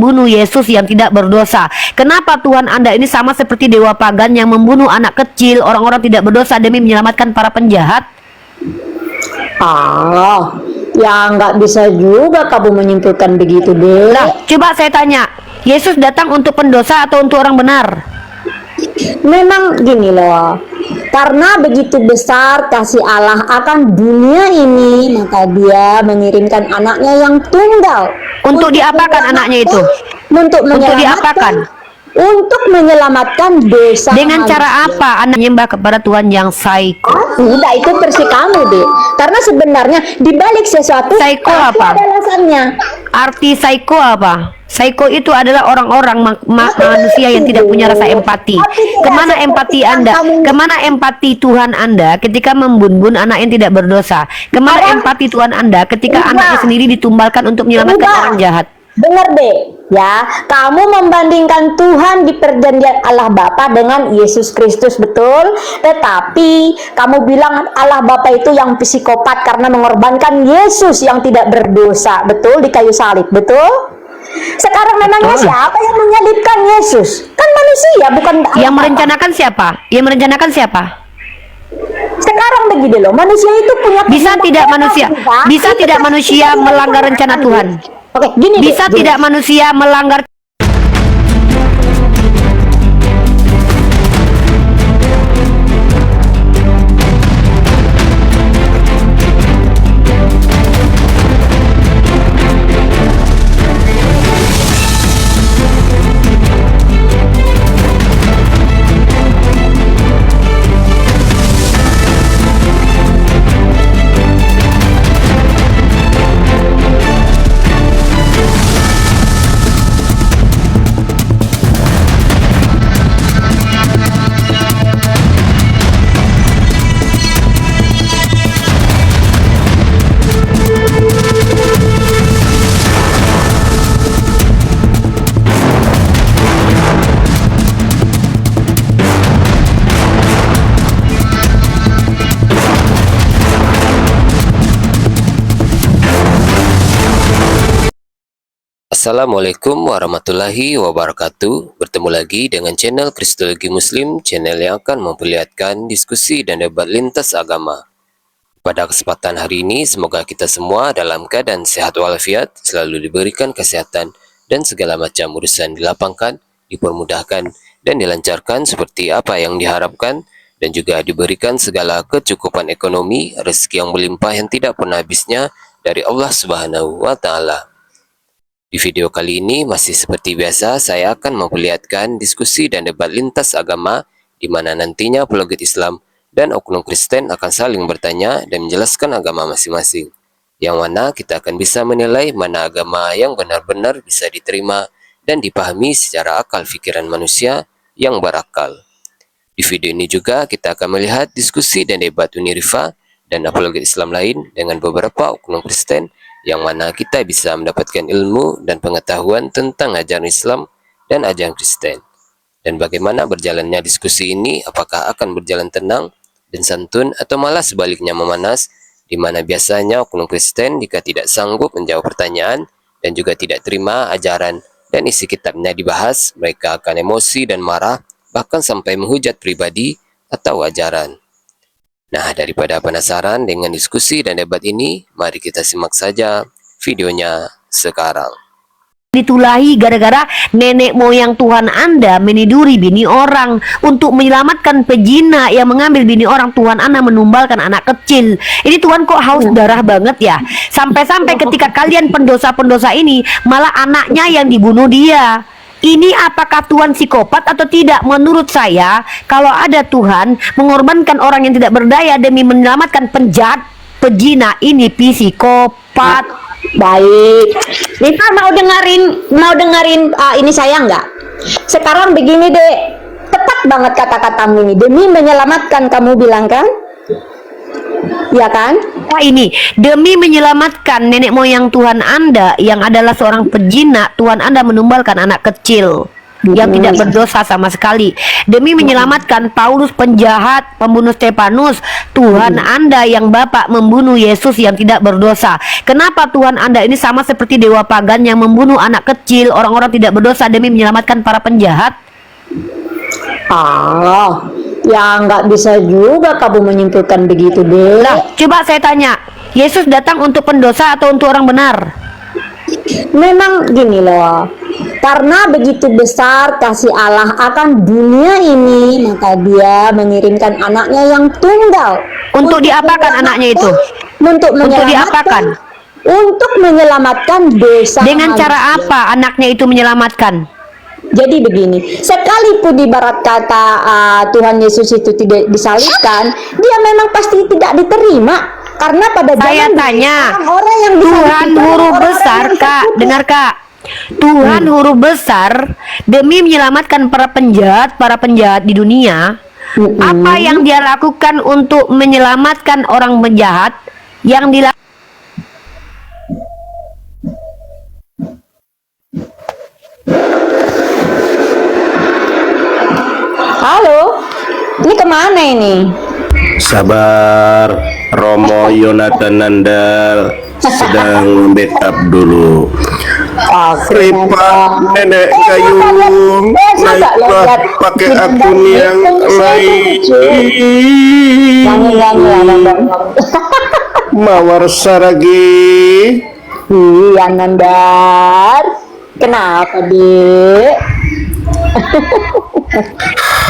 bunuh Yesus yang tidak berdosa. Kenapa Tuhan Anda ini sama seperti dewa pagan yang membunuh anak kecil, orang-orang tidak berdosa demi menyelamatkan para penjahat? Ya nggak bisa juga kamu menyimpulkan begitu deh. Nah, coba saya tanya, Yesus datang untuk pendosa atau untuk orang benar? Memang gini loh, karena begitu besar kasih Allah akan dunia ini, maka dia mengirimkan anaknya yang tunggal. Untuk diapakan anaknya itu? Untuk diapakan? Untuk menyelamatkan dosa. Dengan cara apa anak menyembah kepada Tuhan yang psycho? Udah, itu versi kamu deh. Karena sebenarnya di balik sesuatu Psycho pasti apa? ada alasannya. Arti psycho apa? Psycho itu adalah orang-orang manusia yang tidak punya rasa empati. Kemana empati Anda? Kemana empati Tuhan Anda ketika membunuh anak yang tidak berdosa? Kemana empati Tuhan Anda ketika anaknya sendiri ditumbalkan untuk menyelamatkan orang jahat? Dengar deh, ya, kamu membandingkan Tuhan di perjanjian Allah Bapa dengan Yesus Kristus, betul? Tetapi kamu bilang Allah Bapa itu yang psikopat karena mengorbankan Yesus yang tidak berdosa, betul? Di kayu salib, betul? Sekarang memangnya siapa yang menyalibkan Yesus? Kan manusia, bukan Allah Yang Bapa. merencanakan siapa? Yang merencanakan siapa? Sekarang begini loh, manusia itu punya Bisa tidak manusia? Bisa tidak manusia melanggar rencana Tuhan? Oke, gini deh, Bisa gini. tidak manusia melanggar? Assalamualaikum warahmatullahi wabarakatuh. Bertemu lagi dengan channel Kristologi Muslim, channel yang akan memperlihatkan diskusi dan debat lintas agama. Pada kesempatan hari ini, semoga kita semua dalam keadaan sehat walafiat, selalu diberikan kesehatan, dan segala macam urusan dilapangkan, dipermudahkan, dan dilancarkan seperti apa yang diharapkan, dan juga diberikan segala kecukupan ekonomi, rezeki yang melimpah yang tidak pernah habisnya dari Allah Subhanahu wa Ta'ala. Di video kali ini masih seperti biasa, saya akan memperlihatkan diskusi dan debat lintas agama di mana nantinya apologet Islam dan oknum Kristen akan saling bertanya dan menjelaskan agama masing-masing. Yang mana kita akan bisa menilai mana agama yang benar-benar bisa diterima dan dipahami secara akal pikiran manusia yang berakal. Di video ini juga kita akan melihat diskusi dan debat Unirifa dan apologet Islam lain dengan beberapa oknum Kristen yang mana kita bisa mendapatkan ilmu dan pengetahuan tentang ajaran Islam dan ajaran Kristen. Dan bagaimana berjalannya diskusi ini, apakah akan berjalan tenang dan santun atau malah sebaliknya memanas, di mana biasanya oknum Kristen jika tidak sanggup menjawab pertanyaan dan juga tidak terima ajaran dan isi kitabnya dibahas, mereka akan emosi dan marah, bahkan sampai menghujat pribadi atau ajaran. Nah, daripada penasaran dengan diskusi dan debat ini, mari kita simak saja videonya sekarang. Ditulahi gara-gara nenek moyang Tuhan Anda meniduri bini orang untuk menyelamatkan pezina yang mengambil bini orang. Tuhan Anda menumbalkan anak kecil. Ini Tuhan kok haus darah banget ya. Sampai-sampai ketika kalian pendosa-pendosa ini malah anaknya yang dibunuh dia. Ini apakah Tuhan psikopat atau tidak? Menurut saya, kalau ada Tuhan mengorbankan orang yang tidak berdaya demi menyelamatkan penjahat, pezina, ini psikopat. Baik, Nita mau dengerin ini saya nggak? Sekarang begini deh, tepat banget kata-katamu ini. Demi menyelamatkan kamu bilang kan? Ya kan? Wah, ini demi menyelamatkan nenek moyang Tuhan Anda yang adalah seorang pezina, Tuhan Anda menumbalkan anak kecil. yang tidak berdosa sama sekali. Demi menyelamatkan Paulus penjahat, pembunuh Stefanus, Tuhan Anda yang Bapak membunuh Yesus yang tidak berdosa. Kenapa Tuhan Anda ini sama seperti dewa pagan yang membunuh anak kecil, orang-orang tidak berdosa demi menyelamatkan para penjahat? Ya nggak bisa juga kamu menyimpulkan begitu deh. Lah, coba saya tanya, Yesus datang untuk pendosa atau untuk orang benar? Memang gini loh, karena begitu besar kasih Allah akan dunia ini, maka dia mengirimkan anaknya yang tunggal. Untuk diapakan anaknya itu? Untuk diapakan? Untuk menyelamatkan dosa. Dengan manusia. cara apa anaknya itu menyelamatkan? Jadi begini, sekalipun ibarat kata Tuhan Yesus itu tidak disalibkan, dia memang pasti tidak diterima. Karena pada Saya zaman tanya, orang yang Tuhan disalibkan, huruf orang-orang besar, yang Kak, terkutuk. dengar Kak. Tuhan huruf besar demi menyelamatkan para penjahat di dunia. Apa yang dia lakukan untuk menyelamatkan orang penjahat yang dilakukan? Halo, ini kemana ini? Sabar, Romo Yonatan Nandal sedang backup dulu. Ripa nenek gayung naiklah pakai akun yang lain. Mawar saragi. Iya Nandar, kenapa dek?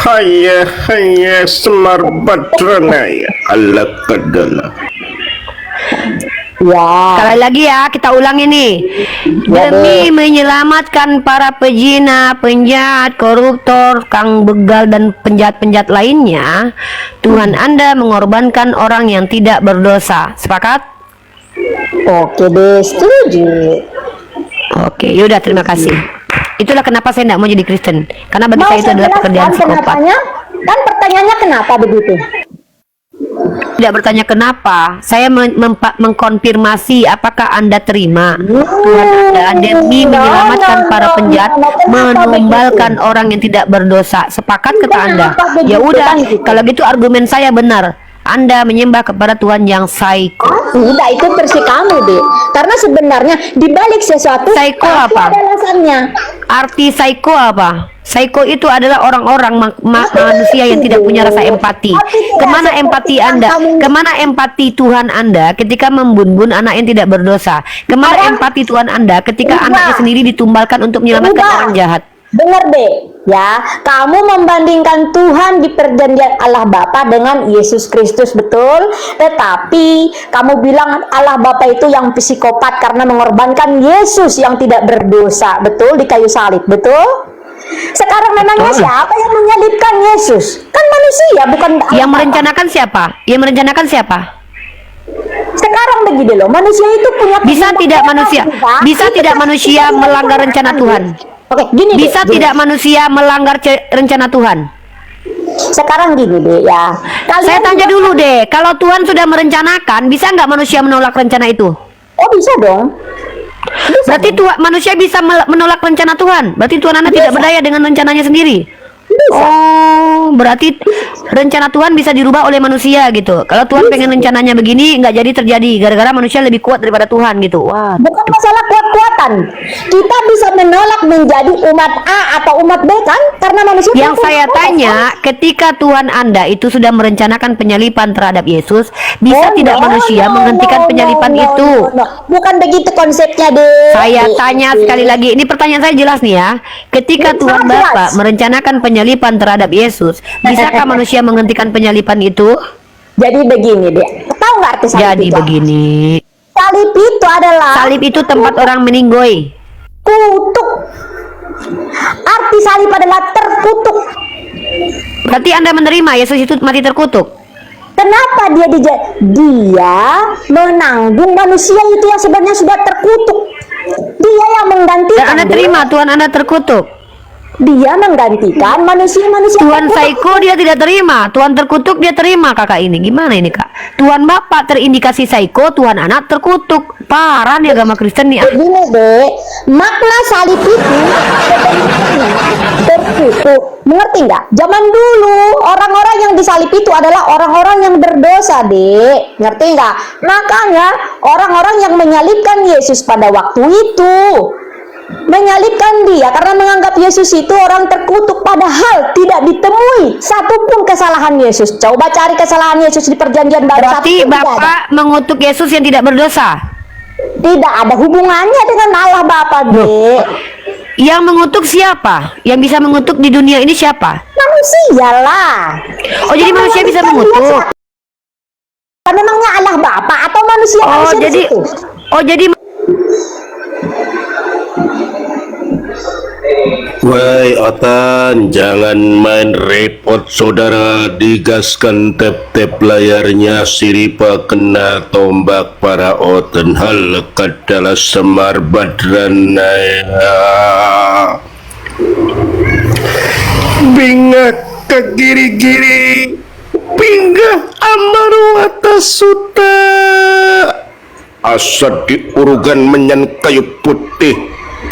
Hanya Semar Badranaya ala kadala. Ya, Sekali lagi ya, kita ulangi nih. Ya, Demi Dek. menyelamatkan para pezina, penjahat, koruptor, kang begal dan penjahat-penjahat lainnya, Tuhan Anda mengorbankan orang yang tidak berdosa. Sepakat? oke deh, setuju. Oke, yaudah, terima kasih. Itulah kenapa saya tidak mau jadi Kristen. Karena bagi saya itu adalah pekerjaan psikopat. kenapanya? Kan pertanyaannya kenapa begitu? Tidak bertanya kenapa, saya mengkonfirmasi apakah Anda terima Tuhan Anda demi menyelamatkan para penjahat, menumbalkan orang yang tidak berdosa. Sepakat kata Anda? Ya udah, kalau gitu argumen saya benar. Anda menyembah kepada Tuhan yang psycho. Tidak, itu versi kamu deh. Karena sebenarnya di balik sesuatu Psycho pasti apa? ada alasannya. Arti psycho apa? Psycho itu adalah orang-orang manusia yang tidak punya rasa empati. Kemana empati Anda? Kemana empati Tuhan Anda ketika membunuh anak yang tidak berdosa? Kemana empati Tuhan Anda ketika anaknya sendiri ditumbalkan untuk menyelamatkan orang jahat? Dengar deh, ya, kamu membandingkan Tuhan di perjanjian Allah Bapa dengan Yesus Kristus, betul? Tetapi kamu bilang Allah Bapa itu yang psikopat karena mengorbankan Yesus yang tidak berdosa, betul? Di kayu salib, betul? Sekarang memangnya siapa yang menyalibkan Yesus? Kan manusia, bukan Allah Yang Bapa. merencanakan siapa? Yang merencanakan siapa? Sekarang begini loh, manusia itu punya Bisa kehendak tidak bebas manusia? juga. Bisa Itu tidak pasti manusia tidak melanggar rencana direncanakan. Tuhan? Oke, gini deh, Bisa gini. tidak manusia melanggar rencana Tuhan? Sekarang gini deh ya. Saya tanya dulu deh, kalau Tuhan sudah merencanakan, bisa nggak manusia menolak rencana itu? Oh bisa dong. Berarti manusia bisa menolak rencana Tuhan. Berarti Tuhan Anda tidak berdaya dengan rencananya sendiri. Oh, berarti rencana Tuhan bisa dirubah oleh manusia gitu. Kalau Tuhan pengen rencananya begini, nggak jadi terjadi. Gara-gara manusia lebih kuat daripada Tuhan gitu. Wah. Bukan masalah kuat-kuatan. Kita bisa menolak menjadi umat A atau umat B kan? Karena manusia. Yang punya saya kuasa. tanya, ketika Tuhan Anda itu sudah merencanakan penyalipan terhadap Yesus, bisa tidak manusia menghentikan penyalipan itu? Bukan begitu konsepnya deh. Saya tanya sekali lagi, ini pertanyaan saya jelas nih ya. Ketika Jelas, Tuhan jelas. Bapa merencanakan penyalipan terhadap Yesus, bisakah manusia menghentikan penyalipan itu? Jadi begini deh. Tahu nggak arti salib Jadi itu? begini, Salib itu adalah salib itu tempat orang meninggoy. kutuk. Arti salib adalah terkutuk. Berarti Anda menerima Yesus itu mati terkutuk? Kenapa dia menanggung manusia itu yang sebenarnya sudah terkutuk? Dia yang menggantikan. Dan Anda terima Tuhan Anda terkutuk? Dia menggantikan manusia-manusia Tuhan terkutuk. psycho dia tidak terima, Tuhan terkutuk dia terima. Kakak ini gimana ini kak? Tuhan Bapak terindikasi psycho, Tuhan Anak terkutuk. Parah nih agama Kristen nih. Begini dek, makna salib itu sebenarnya Ngerti nggak? Zaman dulu orang-orang yang disalib itu adalah orang-orang yang berdosa, Dek. Ngerti nggak? Makanya orang-orang yang menyalibkan Yesus pada waktu itu menyalibkan dia karena menganggap Yesus itu orang terkutuk, padahal tidak ditemui satupun kesalahan Yesus. Coba cari kesalahan Yesus di Perjanjian Baru. Berarti satupun tidak ada. Bapak mengutuk Yesus yang tidak berdosa. Tidak ada hubungannya dengan Allah Bapa, Dek. Yang mengutuk siapa? Yang bisa mengutuk di dunia ini siapa? Manusia lah. Oh, jadi manusia bisa mengutuk. Memangnya Allah Bapa atau manusia? Oh, manusia di jadi situ? jadi Woi Otan, jangan main repot saudara. Digaskan tap-tap layarnya, siripa kena tombak para Otan. Hal kadalah semar badranaya. Bingak ke giri-giri, pinggah amaru atas suta. Asad diurugan menyan kayu putih,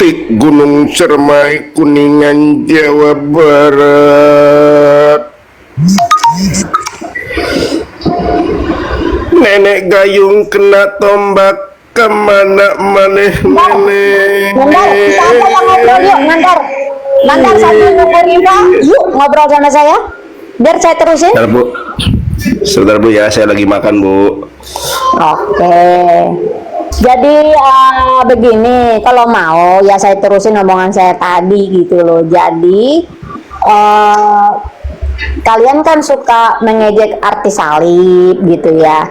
tik Gunung Cermai, Kuningan, Jawa Barat. Nenek gayung kena tombak, kemana maneh nenek. Nandar, kita apa yang ngobrol yuk, Nandar. Nandar sambil nunggu Riva, yuk ngobrol sama saya. Biar saya terusin. Sebentar Bu, sebentar Bu ya, saya lagi makan Bu. Oke. Jadi begini, kalau mau ya saya terusin omongan saya tadi gitu loh. Jadi kalian kan suka mengejek arti salib gitu ya.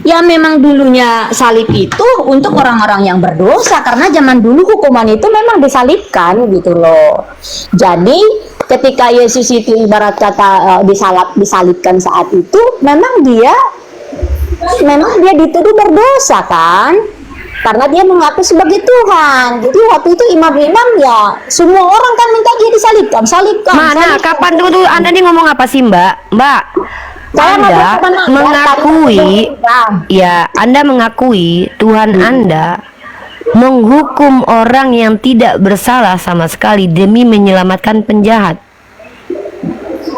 Ya memang dulunya salib itu untuk orang-orang yang berdosa, karena zaman dulu hukuman itu memang disalibkan gitu loh. Jadi ketika Yesus itu ibarat kata disalibkan saat itu, memang dia dituduh berdosa kan, karena dia mengaku sebagai Tuhan. Jadi waktu itu imam-imam ya semua orang kan minta dia disalibkan. mana? Kapan tuh Anda nih ngomong apa sih Mbak? Saya Anda ngobrol sama mengakui, ya, Anda mengakui Tuhan Anda menghukum orang yang tidak bersalah sama sekali demi menyelamatkan penjahat.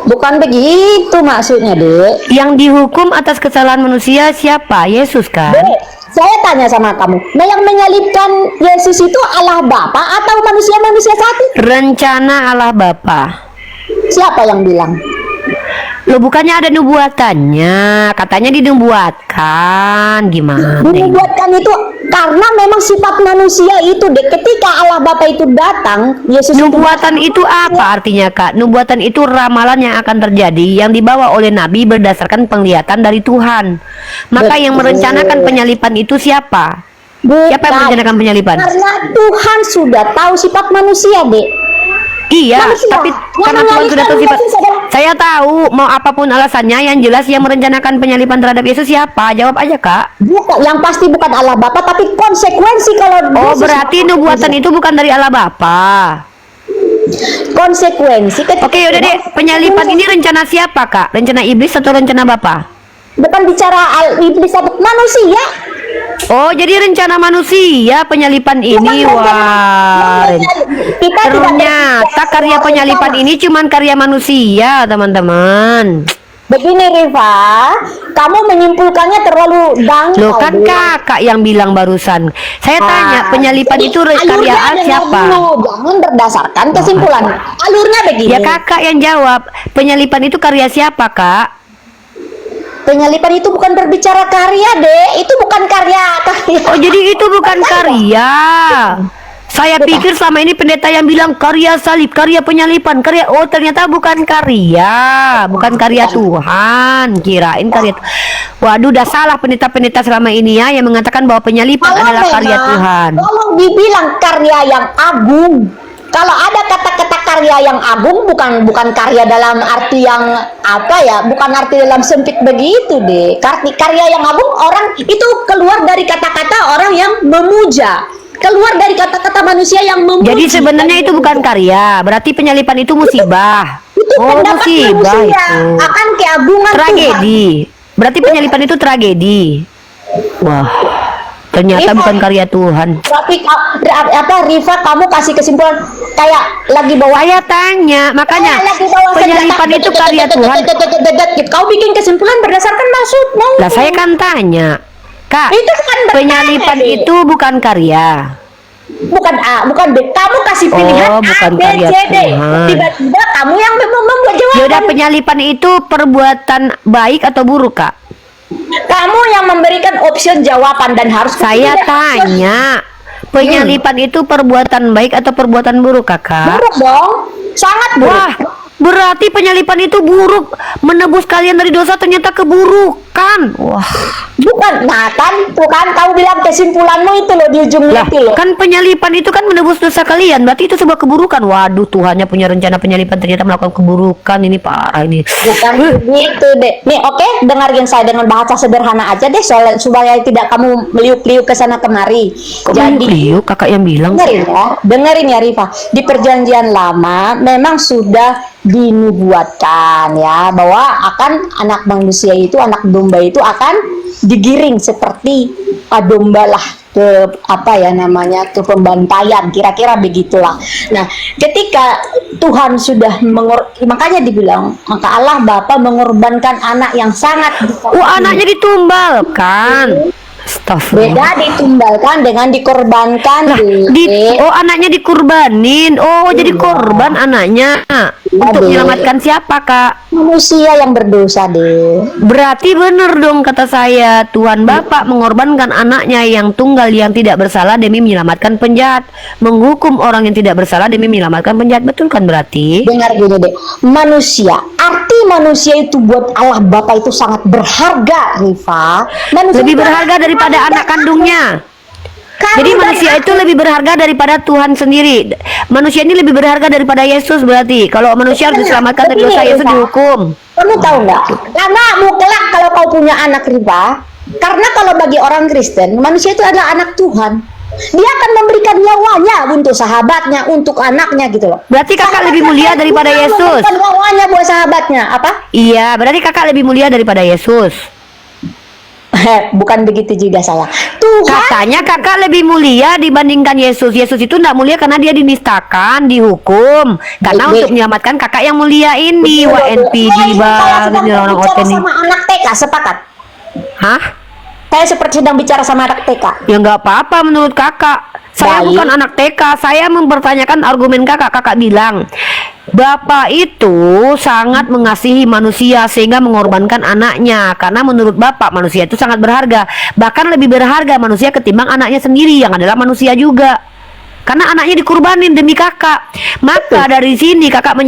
bukan begitu maksudnya, Dek. Yang dihukum atas kesalahan manusia siapa? Yesus kan? Dek, saya tanya sama kamu, nah yang menyalibkan Yesus itu Allah Bapa atau manusia-manusia saat itu? Rencana Allah Bapa. Siapa yang bilang? Loh, bukannya ada nubuatannya? Katanya dinubuatkan. Gimana? Dibuatkan itu karena memang sifat manusia itu, Dek. Ketika Allah Bapa itu datang, Yesus Nubuatan itu apa artinya, Kak? Nubuatan itu ramalan yang akan terjadi yang dibawa oleh Nabi berdasarkan penglihatan dari Tuhan. Maka yang Betul. merencanakan penyalipan itu siapa? Bukan. Siapa yang merencanakan penyalipan? Karena Tuhan sudah tahu sifat manusia, Dek. Iya, Manusia. tapi Yang karena Tuhan sudah tahu menyalibkan sifat. Yesus adalah- Saya tahu, mau apapun alasannya, yang jelas yang merencanakan penyalipan terhadap Yesus siapa? Jawab aja, Kak. Bukan, yang pasti bukan Allah Bapa, tapi konsekuensi kalau Oh, Yesus- berarti nubuatan itu bukan dari Allah Bapa. konsekuensi ketika- Oke, udah deh. Penyalipan ini rencana siapa, Kak? Rencana iblis atau rencana Bapa? bukan bicara iblis atau manusia. Oh, jadi rencana manusia penyalipan ini. Bukan Wah. Kita tidak Ternyata berbicara karya soal penyalipan rencana. ini cuman karya manusia, teman-teman. Begini Riva, kamu menyimpulkannya terlalu dangkal. Loh, kan Dek. Kakak yang bilang barusan. Saya tanya, penyalipan Jadi itu alurnya karya ada siapa? dulu, jangan berdasarkan kesimpulan. Alurnya begini. Ya, Kakak yang jawab. Penyalipan itu karya siapa, Kak? Penyalipan itu bukan berbicara karya, Dek. Itu bukan karya. Oh, jadi itu bukan karya. Saya pikir selama ini pendeta yang bilang karya salib, karya penyalipan, karya. Oh, ternyata bukan karya, bukan karya Tuhan. Kirain karya. Waduh, udah salah pendeta-pendeta selama ini ya yang mengatakan bahwa penyalipan adalah karya Tuhan. Kalau dibilang karya yang agung, kalau ada kata-kata karya yang agung, bukan karya dalam arti yang apa ya, bukan arti dalam sempit begitu deh. Karya yang agung orang itu keluar dari kata-kata orang yang memuja, keluar dari kata-kata manusia yang memuji. Jadi sebenarnya itu bukan karya, berarti penyalipan itu musibah. Itu Oh, pendapat musibah manusia itu. akan keagungan Tuhan. Tragedi. Berarti penyalipan itu tragedi. Wah. Ternyata Rifa, bukan karya Tuhan. Tapi Rifa, kamu kasih kesimpulan kayak lagi bawa. Saya tanya, makanya Lagi bawa penyalipan senjata. itu karya Tuhan. Kau bikin kesimpulan berdasarkan maksudmu. Lah saya kan tanya, Kak, Itu kan bertanya, penyalipan Dek. itu bukan karya. Bukan A, bukan B. Kamu kasih pilihan Oh, bukan A, B, karya C, D. Tuhan. Tiba-tiba kamu yang membuat jawaban. Yaudah, penyalipan itu perbuatan baik atau buruk, Kak? Kamu yang memberikan opsi jawaban dan harus Saya pilih. tanya, penyalipan itu perbuatan baik atau perbuatan buruk, Kakak? Buruk dong, sangat buruk. Wah, berarti penyalipan itu buruk. Menebus kalian dari dosa ternyata keburukan. Wah, Bukan, nah kan, tuh kan kamu bilang kesimpulanmu itu loh di ujungnya lah, itu loh. kan penyalipan itu kan menebus dosa kalian. Berarti itu sebuah keburukan. Waduh, Tuhannya punya rencana penyalipan ternyata melakukan keburukan. Ini parah ini. Bukan begitu deh. Nih, oke, dengerin saya dengan bahasa sederhana aja deh, supaya tidak kamu meliuk-liuk ke sana kemari. Kok Jadi meliuk, Kakak yang bilang? dengerin ya Rifa. Di perjanjian lama memang sudah dinubuatkan ya bahwa akan anak manusia itu, anak domba itu akan digiring seperti domba lah ke apa ya namanya, ke pembantaian, kira-kira begitulah. Nah, ketika Tuhan sudah makanya dibilang maka Allah Bapa mengorbankan anak yang sangat Anaknya ditumbalkan. Astagfirullah. beda ditumbalkan dengan dikorbankan. Dek. Anaknya dikurbanin. Oh, jadi korban anaknya. Untuk Dek. menyelamatkan siapa, Kak? Manusia yang berdosa deh. Berarti benar dong kata saya, Tuhan Bapak mengorbankan anaknya yang tunggal yang tidak bersalah demi menyelamatkan penjahat, menghukum orang yang tidak bersalah demi menyelamatkan penjahat. Betul kan berarti? Dengar gini deh, manusia, arti manusia itu buat Allah Bapa itu sangat berharga, Rifa. Manusia Lebih itu berharga daripada anak kandungnya. Kamu Jadi dan manusia aku. itu lebih berharga daripada Tuhan sendiri. Manusia ini lebih berharga daripada Yesus berarti. Kalau manusia harus diselamatkan dari dosa, Yesus dihukum. Kamu tahu nggak? Karena mutlak kalau kau punya anak, Rifa. Karena kalau bagi orang Kristen, manusia itu adalah anak Tuhan. Dia akan memberikan nyawanya untuk sahabatnya, untuk anaknya gitu loh. Berarti kakak lebih mulia daripada Tuhan Yesus. memberikan nyawanya buat sahabatnya. Apa? Iya, berarti kakak lebih mulia daripada Yesus. Bukan begitu juga saya. Tuhan Katanya kakak lebih mulia dibandingkan Yesus. Yesus itu tidak mulia karena dia dinistakan, dihukum. Karena Baik, untuk menyelamatkan kakak yang mulia ini, Betul, WNPD betul. Saya banget sedang ini orang bicara OTN ini. sama anak TK, sepakat. Hah? Saya seperti sedang bicara sama anak TK. Ya nggak apa-apa menurut kakak. Saya Baik. bukan anak TK. Saya mempertanyakan argumen kakak. Kakak bilang Bapak itu sangat mengasihi manusia sehingga mengorbankan anaknya. Karena menurut Bapak manusia itu sangat berharga. Bahkan lebih berharga manusia ketimbang anaknya sendiri yang adalah manusia juga. Karena anaknya dikurbanin demi kakak. Maka dari sini kakak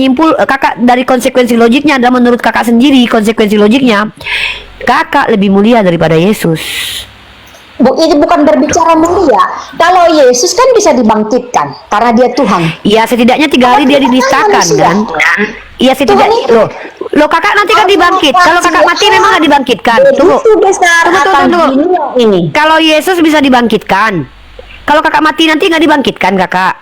kakak dari konsekuensi logiknya adalah menurut kakak sendiri konsekuensi logiknya kakak lebih mulia daripada Yesus. Ini bukan berbicara mulia. Kalau Yesus kan bisa dibangkitkan karena dia Tuhan. Iya, setidaknya 3 hari dia dinistakan kan. Iya, setidaknya loh kakak nanti kan dibangkit. Kalau kakak mati memang nggak dibangkitkan. Tunggu. Tunggu. Ini. Kalau Yesus bisa dibangkitkan, kalau kakak mati nanti nggak dibangkitkan kakak.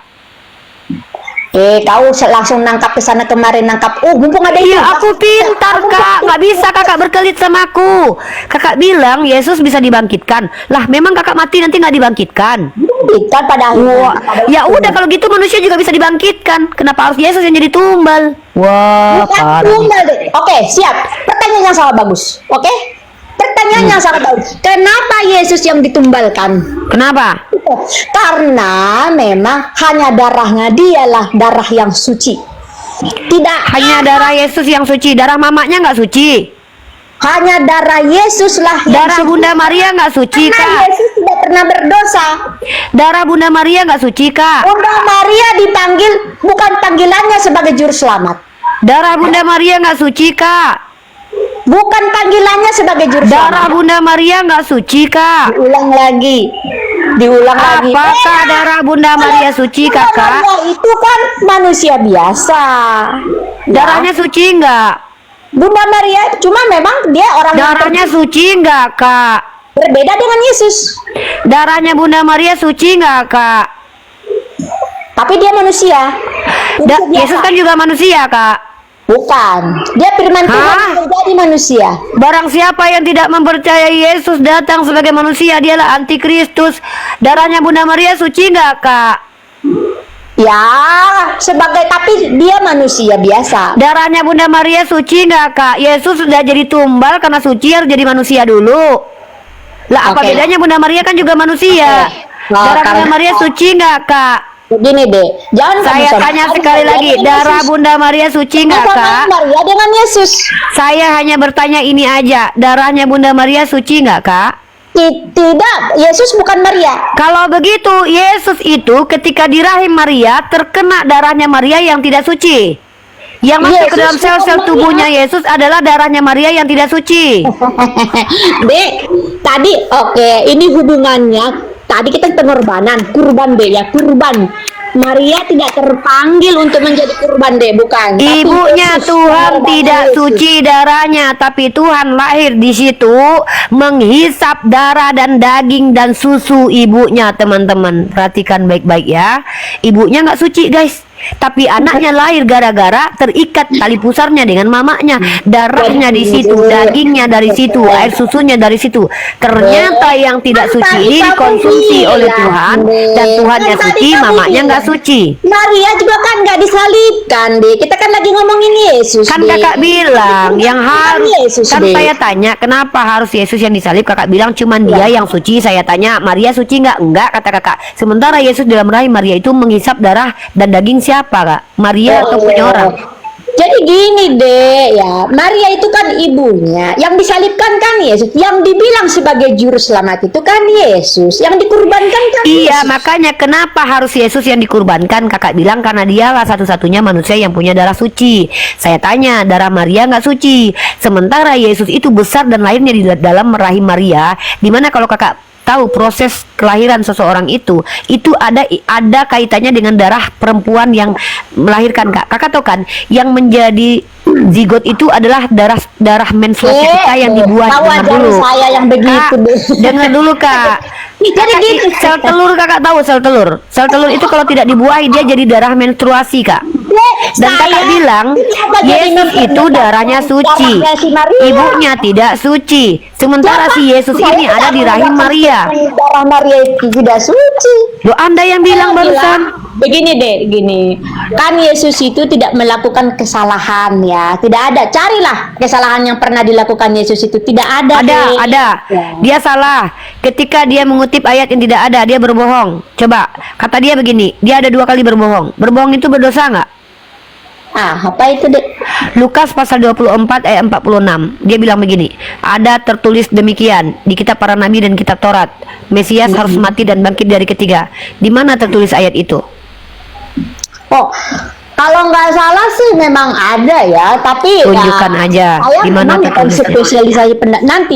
Kau langsung nangkap ke sana kemarin nangkap. Oh, mumpung ada itu. Iya, aku pintar kak. Nggak bisa kakak berkelit sama aku. Kakak bilang Yesus bisa dibangkitkan. Lah, memang kakak mati nanti nggak dibangkitkan. Dibangkitkan pada akhirnya. Wah, ya udah kalau gitu manusia juga bisa dibangkitkan. Kenapa harus Yesus yang jadi tumbal? Wah, Bukan parah. tunggal deh. Oke, siap. Pertanyaannya sangat bagus. Oke? Pertanyaannya sangat bagus. Kenapa Yesus yang ditumbalkan? Kenapa? Karena memang hanya darahnya dialah darah yang suci. Tidak Hanya darah Yesus yang suci, darah mamanya nggak suci. hanya darah Yesus lah yang Darah suci. Bunda Maria nggak suci Karena kak. Yesus tidak pernah berdosa. Darah Bunda Maria nggak suci kak. Bunda Maria dipanggil bukan panggilannya sebagai juru selamat. Darah Bunda Maria nggak suci kak. Bukan panggilannya sebagai juru Darah selamat. Bunda Maria nggak suci kak. Diulang lagi. Diulang lagi. Apakah darah Bunda Maria suci Bunda kakak? Maria itu kan manusia biasa. Darahnya suci nggak? Bunda Maria cuma memang dia orang yang Darahnya suci nggak kak? berbeda dengan Yesus. Darahnya Bunda Maria suci nggak kak? Tapi dia manusia. Manusia biasa. Yesus kan juga manusia kak. Bukan. Dia firman Tuhan Hah? yang menjadi manusia. Barang siapa yang tidak mempercayai Yesus datang sebagai manusia, dialah antikristus. Darahnya Bunda Maria suci nggak, Kak? Ya, tapi dia manusia biasa. Darahnya Bunda Maria suci nggak, Kak? Yesus sudah jadi tumbal karena suci, harus jadi manusia dulu. Lah, apa Oke. bedanya? Bunda Maria kan juga manusia. Oke. Oh, Darah Bunda karena- Maria suci nggak, Kak? Begini deh, jangan kamu Saya sama- tanya kamu sekali Maria lagi, dengan darah Yesus. Bunda Maria suci Kamu nggak, sama Kak? Maria dengan Yesus. Saya hanya bertanya ini aja, darahnya Bunda Maria suci nggak, Kak? Tidak, Yesus bukan Maria. Kalau begitu, Yesus itu ketika di rahim Maria terkena darahnya Maria yang tidak suci. Yang masuk ke Yesus dalam sel-sel bukan tubuhnya Maria. Yesus adalah darahnya Maria yang tidak suci. Dek, tadi oke, ini hubungannya. Tadi kita pengorbanan, kurban deh ya, kurban. Maria tidak terpanggil untuk menjadi kurban deh, bukan. Tapi Ibunya Yesus, Tuhan korban tidak Yesus. suci darahnya, tapi Tuhan lahir di situ menghisap darah dan daging dan susu ibunya, teman-teman. Perhatikan baik-baik ya. Ibunya nggak suci, guys. Tapi anaknya lahir gara-gara terikat tali pusarnya dengan mamanya. Darahnya di situ, dagingnya dari situ, air susunya dari situ. Ternyata yang tidak suci ini dikonsumsi oleh Tuhan, dan Tuhannya suci, mamanya nggak suci. Maria juga kan nggak disalibkan deh. Kita kan lagi ngomongin Yesus. Kan deh. kakak bilang yang harus, Yesus, kan deh. saya tanya kenapa harus Yesus yang disalib, kakak bilang cuman dia yang suci. Saya tanya Maria suci nggak? Enggak, kata kakak. Sementara Yesus dalam rahim Maria itu menghisap darah dan daging siapa, kak? Maria atau punya orang? Jadi gini deh ya, Maria itu kan ibunya, yang disalibkan kan Yesus, yang dibilang sebagai juru selamat itu kan Yesus, yang dikurbankan kan Iya, Yesus. makanya kenapa harus Yesus yang dikurbankan? Kakak bilang karena dialah satu-satunya manusia yang punya darah suci. Saya tanya, darah Maria nggak suci. Sementara Yesus itu besar dan lahirnya di dalam rahim Maria. Dimana kalau kakak tahu proses kelahiran seseorang itu ada kaitannya dengan darah perempuan yang melahirkan, kak. Kakak tahu kan, yang menjadi zigot itu adalah darah menstruasi kita yang dibuat. tahu Dengar aja dulu, saya yang begitu Kak, deh. dengar dulu, kak. Jadi gitu. Sel telur, kakak tahu sel telur itu kalau tidak dibuahi dia jadi darah menstruasi, kak. Dan kakak bilang Yesus itu darahnya suci, ibunya tidak suci. Sementara si Yesus ini ada di rahim Maria. Darah Maria itu tidak suci. Loh, Anda yang bilang barusan. Begini deh, gini. Kan Yesus itu tidak melakukan kesalahan ya. Tidak ada. Carilah kesalahan yang pernah dilakukan Yesus itu. Tidak ada. Dek. Ada. Ya. Dia salah. Ketika dia mengutip ayat yang tidak ada, dia berbohong. Coba, kata dia begini, dia ada 2 kali berbohong. Berbohong itu berdosa nggak? Apa itu deh? Lukas pasal 24 ayat 46. Dia bilang begini, ada tertulis demikian di kitab para nabi dan kitab Taurat, Mesias harus mati dan bangkit dari ketiga. Di mana tertulis ayat itu? Oh, kalau nggak salah sih memang ada ya, tapi Tunjukkan aja saya di mana memang bukan tertulisnya. spesialisasi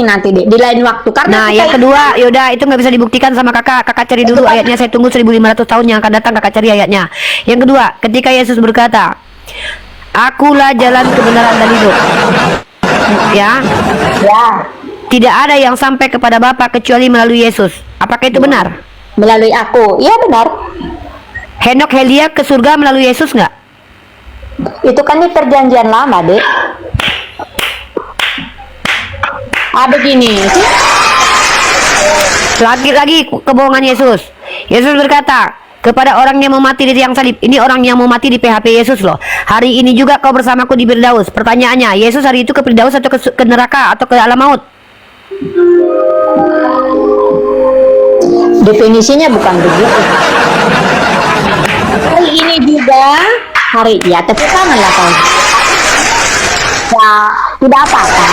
nanti deh di lain waktu karena Nah, kita yang kedua, yaudah itu nggak bisa dibuktikan sama kakak. Kakak cari dulu ayatnya. Saya tunggu 1500 tahun yang akan datang. Kakak cari ayatnya. Yang kedua, ketika Yesus berkata, "Akulah jalan kebenaran dan hidup." Ya, ya tidak ada yang sampai kepada Bapa kecuali melalui Yesus. Apakah itu benar? melalui aku, iya benar. Henok Helia ke surga melalui Yesus nggak? Itu kan di perjanjian lama deh. Begini sih. Lagi-lagi kebohongan Yesus. Yesus berkata kepada orang yang mau mati di tiang salib. Ini orang yang mau mati di PHP Yesus loh. Hari ini juga kau bersamaku di Firdaus. Pertanyaannya, Yesus hari itu ke Firdaus atau ke neraka atau ke alam maut? Definisinya bukan begitu. Hari ini juga ya tepuk tangan lah kau. Ya tidak apa-apa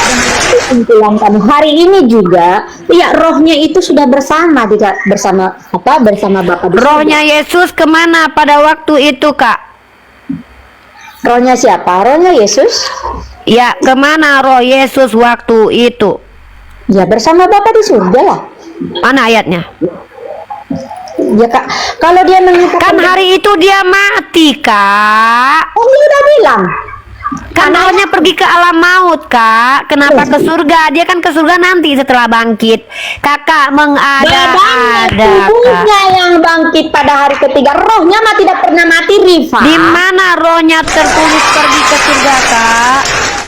karena kesimpulan kamu hari ini juga ya rohnya itu sudah bersama bersama Bapa di surga. Rohnya Yesus kemana pada waktu itu, kak? Rohnya siapa? Rohnya Yesus. Ya, kemana roh Yesus waktu itu? Ya bersama Bapa di surga lah. Mana ayatnya? Ya kak, kalau dia mengatakan Kan hari itu dia mati, kak. dia udah bilang Kan rohnya pergi ke alam maut, Kak. Kenapa ke surga? Dia kan ke surga nanti setelah bangkit. Kakak mengada-ada, Kak. tubuhnya yang bangkit pada hari ketiga. Rohnya mah tidak pernah mati, Rifa. Di mana rohnya tertulis pergi ke surga, Kak?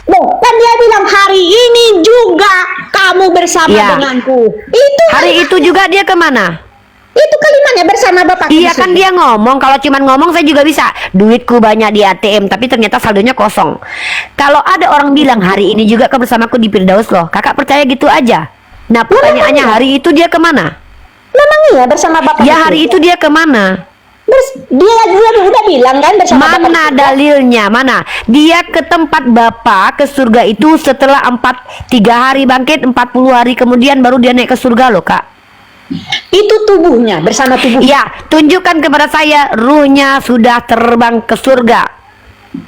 Loh, kan dia bilang hari ini juga kamu bersama Ya. denganku. Itu Hari itu juga dia kemana? itu kalimatnya bersama Bapak. Iya kan dia ngomong. Kalau cuman ngomong saya juga bisa. Duitku banyak di ATM, tapi ternyata saldonya kosong. Kalau ada orang bilang hari ini juga kau bersamaku di Firdaus loh, kakak percaya gitu aja? Nah pertanyaannya hari itu dia kemana? Memang iya bersama Bapak. Ya hari itu dia kemana? Dia udah bilang kan bersama Bapak. Mana dalilnya? Mana? Dia ke tempat Bapak ke surga itu setelah 3 hari bangkit, 40 hari kemudian baru dia naik ke surga loh, Kak. Itu tubuhnya bersama tubuh. Ya, tunjukkan kepada saya ruhnya sudah terbang ke surga.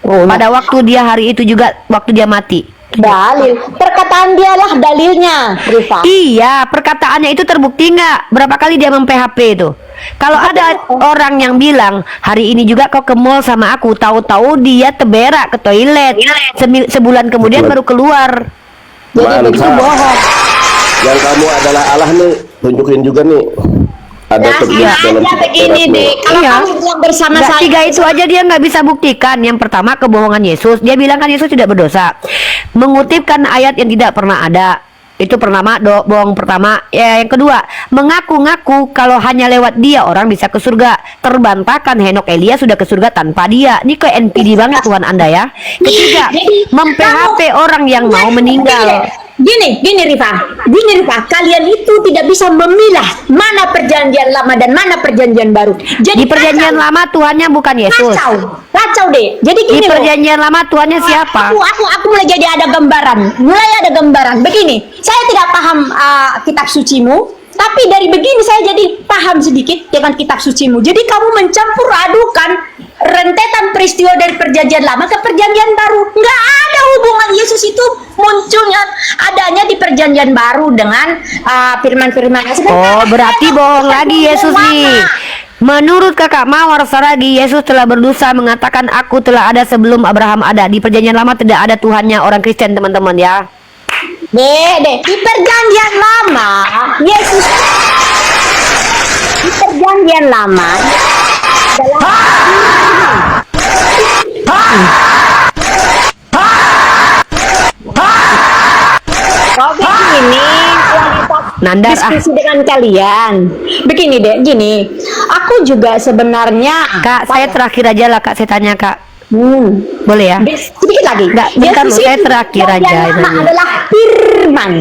Pada waktu dia hari itu juga waktu dia mati. Dalil. Perkataan dialah dalilnya, Rifa. Iya, perkataannya itu terbukti nggak? Berapa kali dia mem-PHP itu? Kalau ada orang yang bilang hari ini juga kau ke mall sama aku, tahu-tahu dia teberak ke toilet, sebulan kemudian baru keluar. Jadi begitu Mantap. bohong. Yang kamu adalah Allah nih, tunjukin juga nih. Ada Nah, tertulis dalam aja kitab begini Taurat nih. deh. Kalau Iya. kamu bilang bersama Nggak, saya, 3 itu aja dia nggak bisa buktikan. Yang pertama kebohongan Yesus. Dia bilang kan Yesus tidak berdosa. Mengutipkan ayat yang tidak pernah ada. Itu pertama, bohong pertama. Ya, yang kedua, mengaku-ngaku kalau hanya lewat dia orang bisa ke surga. Terbantahkan Henok Elia sudah ke surga tanpa dia. Ini ke NPD banget Tuhan Anda ya. Ketiga, Jadi, mem-PHP orang yang mau meninggal. Gini Rifa, kalian itu tidak bisa memilah mana perjanjian lama dan mana perjanjian baru. Jadi Di perjanjian lama Tuhannya bukan Yesus. kacau deh. Jadi Di gini loh. perjanjian lama Tuhannya siapa? Aku mulai jadi ada gambaran. Begini, saya tidak paham kitab sucimu, tapi dari begini saya jadi paham sedikit dengan kitab sucimu. Jadi kamu mencampur adukan rentetan peristiwa dari perjanjian lama ke perjanjian baru. Nggak ada hubungan. Yesus itu munculnya adanya di perjanjian baru dengan firman-firman. Oh, berarti bohong lagi Yesus nih. Menurut kakak Mawar Saragi, Yesus telah berdosa mengatakan aku telah ada sebelum Abraham ada. Di perjanjian lama tidak ada Tuhannya orang Kristen teman-teman ya. Dek, di perjanjian lama, Yesus di perjanjian lama begini Nandar diskusi dengan kalian. Begini deh, gini. Aku juga sebenarnya Kak, saya terakhir aja lah Kak, saya tanya Kak. Boleh ya? sedikit lagi. Nggak, bentar loh, Yesus saya itu terakhir aja perjanjian lama nanya. adalah firman.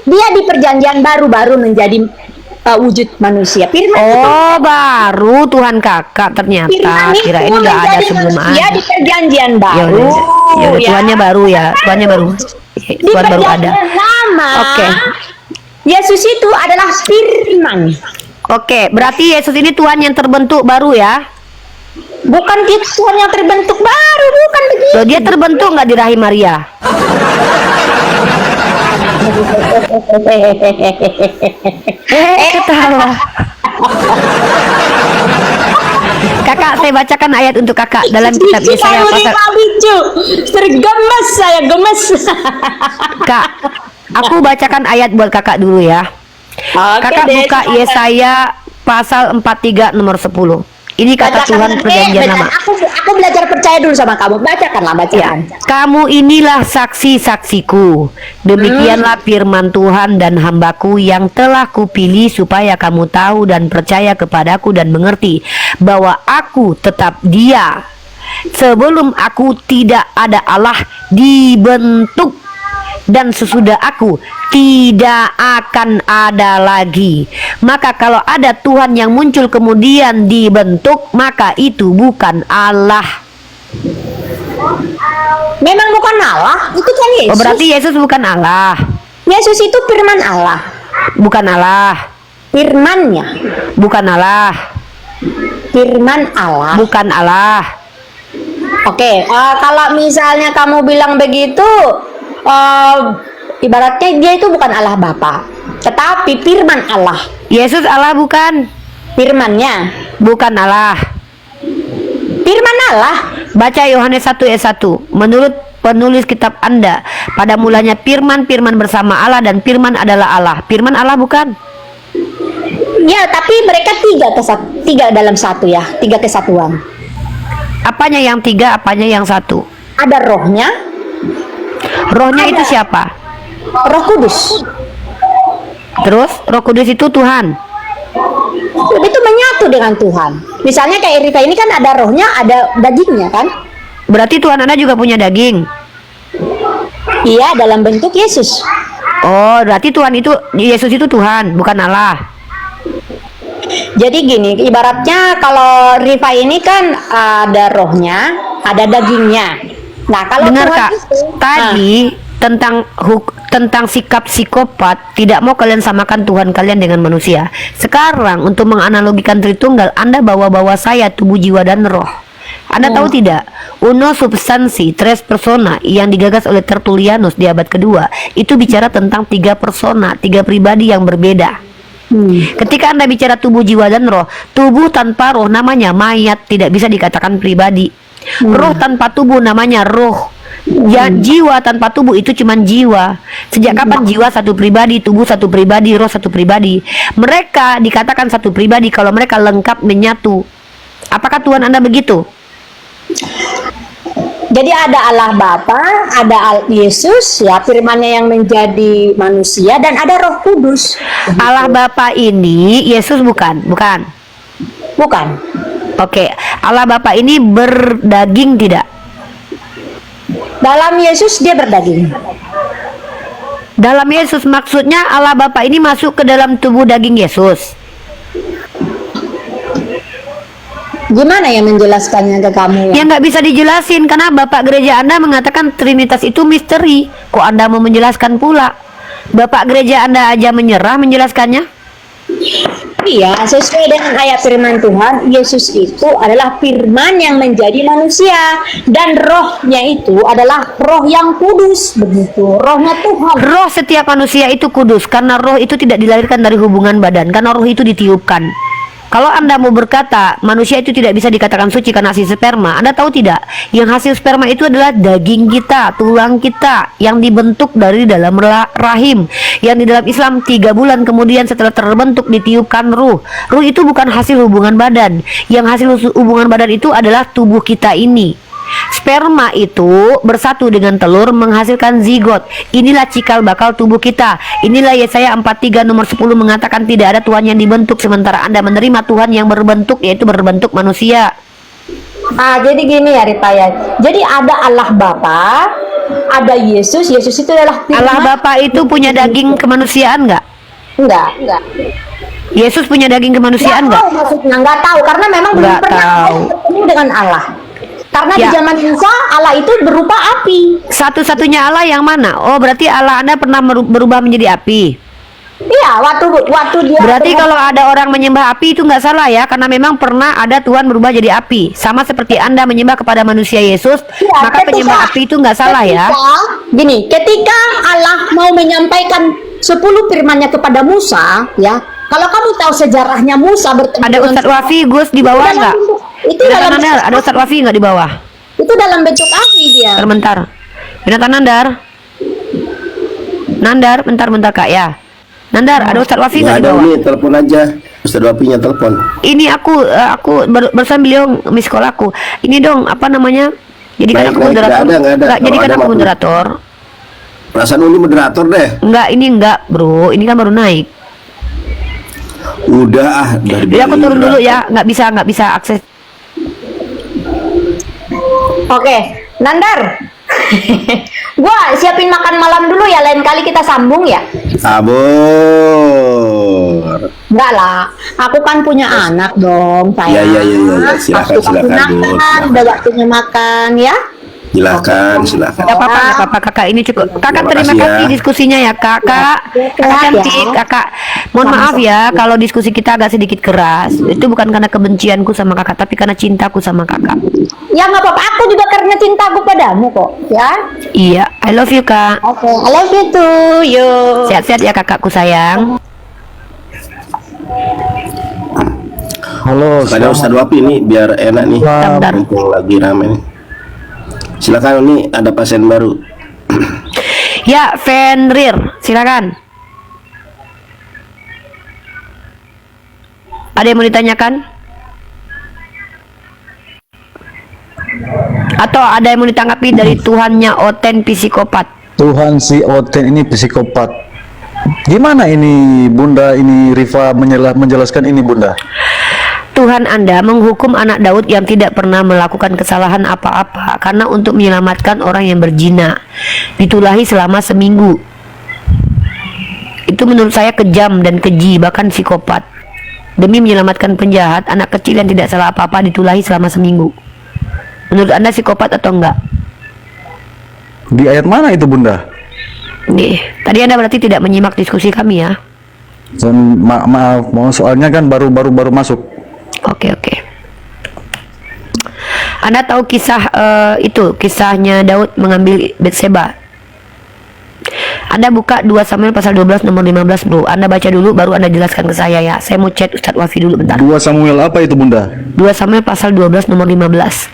Dia di perjanjian baru menjadi wujud manusia. Firman itu Oh, baru Tuhan kakak ternyata. Firman itu Kirain udah ada menjadi sebelum manusia ada. di perjanjian Ya baru. udah, ya udah, Tuhannya baru ya, Tuhannya baru. Di Tuhan baru ada. perjanjian lama. Oke. Yesus itu adalah firman. Oke, berarti Yesus ini Tuhan yang terbentuk baru ya? Bukan Tuhan yang terbentuk baru, bukan begitu. Loh, dia terbentuk nggak di rahim Maria? Ketawa. Kakak, saya bacakan ayat untuk kakak dalam kitab Yesaya pasal. lucu. Tergemes saya, gemes. Kak, aku bacakan ayat buat kakak dulu ya. Kakak deh, buka silakan. Yesaya pasal 43 nomor 10. Ini kata Bacakan, Tuhan perjanjian lama. Aku belajar percaya dulu sama kamu. Bacakanlah, Ya, bacakan. kamu inilah saksi-saksiku. Demikianlah firman Tuhan dan hambaku yang telah kupilih supaya kamu tahu dan percaya kepadaku dan mengerti bahwa aku tetap Dia. Sebelum aku tidak ada Allah dibentuk dan sesudah aku tidak akan ada lagi. Maka kalau ada Tuhan yang muncul kemudian dibentuk, maka itu bukan Allah. Memang bukan Allah, itu kan Yesus. Oh, berarti Yesus bukan Allah. Yesus itu firman Allah. Bukan Allah. Firmannya, Bukan Allah. firman Allah. Bukan Allah. Oke, kalau misalnya kamu bilang begitu, ibaratnya dia itu bukan Allah Bapa, tetapi firman Allah. Yesus Allah bukan. Firmannya, Bukan Allah. firman Allah. Baca Yohanes 1 ayat 1. Menurut penulis kitab Anda. Pada mulanya firman, firman bersama Allah, dan firman adalah Allah. Firman Allah bukan? Ya, tapi mereka tiga dalam satu ya, tiga kesatuan. Apanya yang tiga, apanya yang satu? Ada rohnya, Rohnya itu siapa? Roh Kudus. Terus Roh Kudus itu Tuhan. Itu menyatu dengan Tuhan. Misalnya kayak Rita ini kan ada rohnya, ada dagingnya kan? Berarti Tuhan Anda juga punya daging. Iya, dalam bentuk Yesus. Oh, berarti Tuhan itu, Yesus itu Tuhan, bukan Allah. Jadi gini, ibaratnya kalau Rifa ini kan ada rohnya, ada dagingnya. Nah, kalau Dengar Tuhan Kak, itu, tadi tentang sikap psikopat, tidak mau kalian samakan Tuhan kalian dengan manusia. Sekarang untuk menganalogikan Tritunggal, Anda bawa-bawa saya tubuh, jiwa, dan roh. Anda tahu tidak, uno substansi tres persona yang digagas oleh Tertullianus di abad kedua itu bicara tentang tiga persona, tiga pribadi yang berbeda. Ketika Anda bicara tubuh, jiwa, dan roh, tubuh tanpa roh namanya mayat, tidak bisa dikatakan pribadi. Roh tanpa tubuh namanya roh. Ya, jiwa tanpa tubuh itu cuman jiwa. Sejak kapan jiwa satu pribadi, tubuh satu pribadi, roh satu pribadi? Mereka dikatakan satu pribadi kalau mereka lengkap menyatu. Apakah Tuhan Anda begitu? jadi ada Allah Bapa, ada Yesus, ya firman-Nya yang menjadi manusia, dan ada Roh Kudus. Allah Bapa ini Yesus bukan? Bukan. Bukan. Oke, Allah Bapa ini berdaging tidak? Dalam Yesus dia berdaging. Dalam Yesus maksudnya Allah Bapa ini masuk ke dalam tubuh daging Yesus. Gimana ya menjelaskannya ke kamu? Ya nggak bisa dijelasin karena Bapak gereja Anda mengatakan Trinitas itu misteri. Kok Anda mau menjelaskan pula? Bapak gereja Anda aja menyerah menjelaskannya. Iya, sesuai dengan ayat firman Tuhan, Yesus itu adalah firman yang menjadi manusia, dan rohnya itu adalah roh yang kudus, begitu, rohnya Tuhan. Roh setiap manusia itu kudus karena roh itu tidak dilahirkan dari hubungan badan, karena roh itu ditiupkan. Kalau Anda mau berkata manusia itu tidak bisa dikatakan suci karena hasil sperma, Anda tahu tidak? Yang hasil sperma itu adalah daging kita, tulang kita yang dibentuk dari dalam rahim. Yang di dalam Islam 3 bulan kemudian setelah terbentuk ditiupkan ruh. Ruh itu bukan hasil hubungan badan. Yang hasil hubungan badan itu adalah tubuh kita ini. Sperma itu bersatu dengan telur menghasilkan zigot. Inilah cikal bakal tubuh kita. Inilah Yesaya 43 nomor 10 mengatakan tidak ada Tuhan yang dibentuk, sementara Anda menerima Tuhan yang berbentuk, yaitu berbentuk manusia. Jadi gini ya Rita ya. Jadi ada Allah Bapa, ada Yesus. Yesus itu adalah firman. Allah Bapa itu punya daging kemanusiaan nggak? Enggak. Yesus punya daging kemanusiaan Nggak nggak? tahu maksudnya, nggak tahu karena memang belum Nggak pernah tahu. bertemu dengan Allah. Karena di Ya. zaman Isa Allah itu berupa api. Satu-satunya Allah yang mana? Oh, berarti Allah Anda pernah berubah menjadi api. Iya, waktu dia Berarti kalau ada orang menyembah api itu nggak salah ya, karena memang pernah ada Tuhan berubah jadi api. Sama seperti Anda menyembah kepada manusia Yesus, Iya, maka penyembah api itu nggak salah ya. Gini, ketika Allah mau menyampaikan 10 firman-Nya kepada Musa, ya. Kalau kamu tahu sejarahnya Musa bertemu Ada dengan Ustadz Wafi Gus di bawah dalam nggak? bentuk- itu Binatang dalam Nandar, bentuk ada Ustadz Wafi nggak di bawah? itu dalam bentuk api dia. Bentar. Binatang Nandar. Nandar, bentar Kak ya. Nandar, ada Ustadz Wafi nggak Nggak di ada bawah? nih, telepon aja. Ustaz Wapinya telepon. Ini aku bersama beliau miss call aku. Ini dong apa namanya? Jadikan Baik, aku baik, moderator. nggak ada. Nggak, Kalau jadikan ada aku mau- moderator. Perasaan Uli moderator deh. Enggak, ini enggak, Bro. Ini kan baru naik. Udah dari Jadi aku turun dulu ya. Nggak bisa akses. Oke, Nandar. Gua siapin makan malam dulu ya, lain kali kita sambung ya. Sabor. Enggak lah, aku kan punya anak dong, sayang. Ya. Silakan, Waktu silakan, Bu. makan, udah waktunya makan ya. Silakan. Nggak apa-apa, nggak apa-apa, Kakak. Ini cukup. Kakak, Terima terima kasih kasih ya. diskusinya ya, Kakak. Kakak cantik, Kakak. Mohon maaf ya kalau diskusi kita agak sedikit keras. Itu bukan karena kebencianku sama Kakak, tapi karena cintaku sama Kakak. Ya nggak apa-apa, aku juga karena cintaku padamu kok, ya. Iya, I love you, Kak. Oke, I love you too, yuk. Sehat-sehat ya, Kakakku sayang. Halo, Pada Ustaz Wapi ini biar enak nih. Bentar. Mumpung lagi rame nih. Silakan, ini ada pasien baru. Ya, Fenrir, silakan. Ada yang mau ditanyakan? Atau ada yang mau ditanggapi dari Tuhannya Oten psikopat? Tuhan si Oten ini psikopat. Gimana ini Bunda, ini Rifa menjelaskan ini Bunda? Tuhan Anda menghukum anak Daud yang tidak pernah melakukan kesalahan apa-apa karena untuk menyelamatkan orang yang berzina ditulahi selama seminggu. Itu menurut saya kejam dan keji, bahkan psikopat. Demi menyelamatkan penjahat, anak kecil yang tidak salah apa-apa ditulahi selama seminggu. Menurut Anda psikopat atau enggak? Di ayat mana itu Bunda? Nih, tadi Anda berarti tidak menyimak diskusi kami ya? Maaf, soalnya kan baru masuk. Oke. Anda tahu kisah itu, kisahnya Daud mengambil Betseba? Anda buka 2 Samuel pasal 12 nomor 15 bro. Anda baca dulu baru Anda jelaskan ke saya ya. Saya mau chat Ustadz Wafi dulu bentar. 2 Samuel apa itu Bunda? 2 Samuel pasal 12 nomor 15.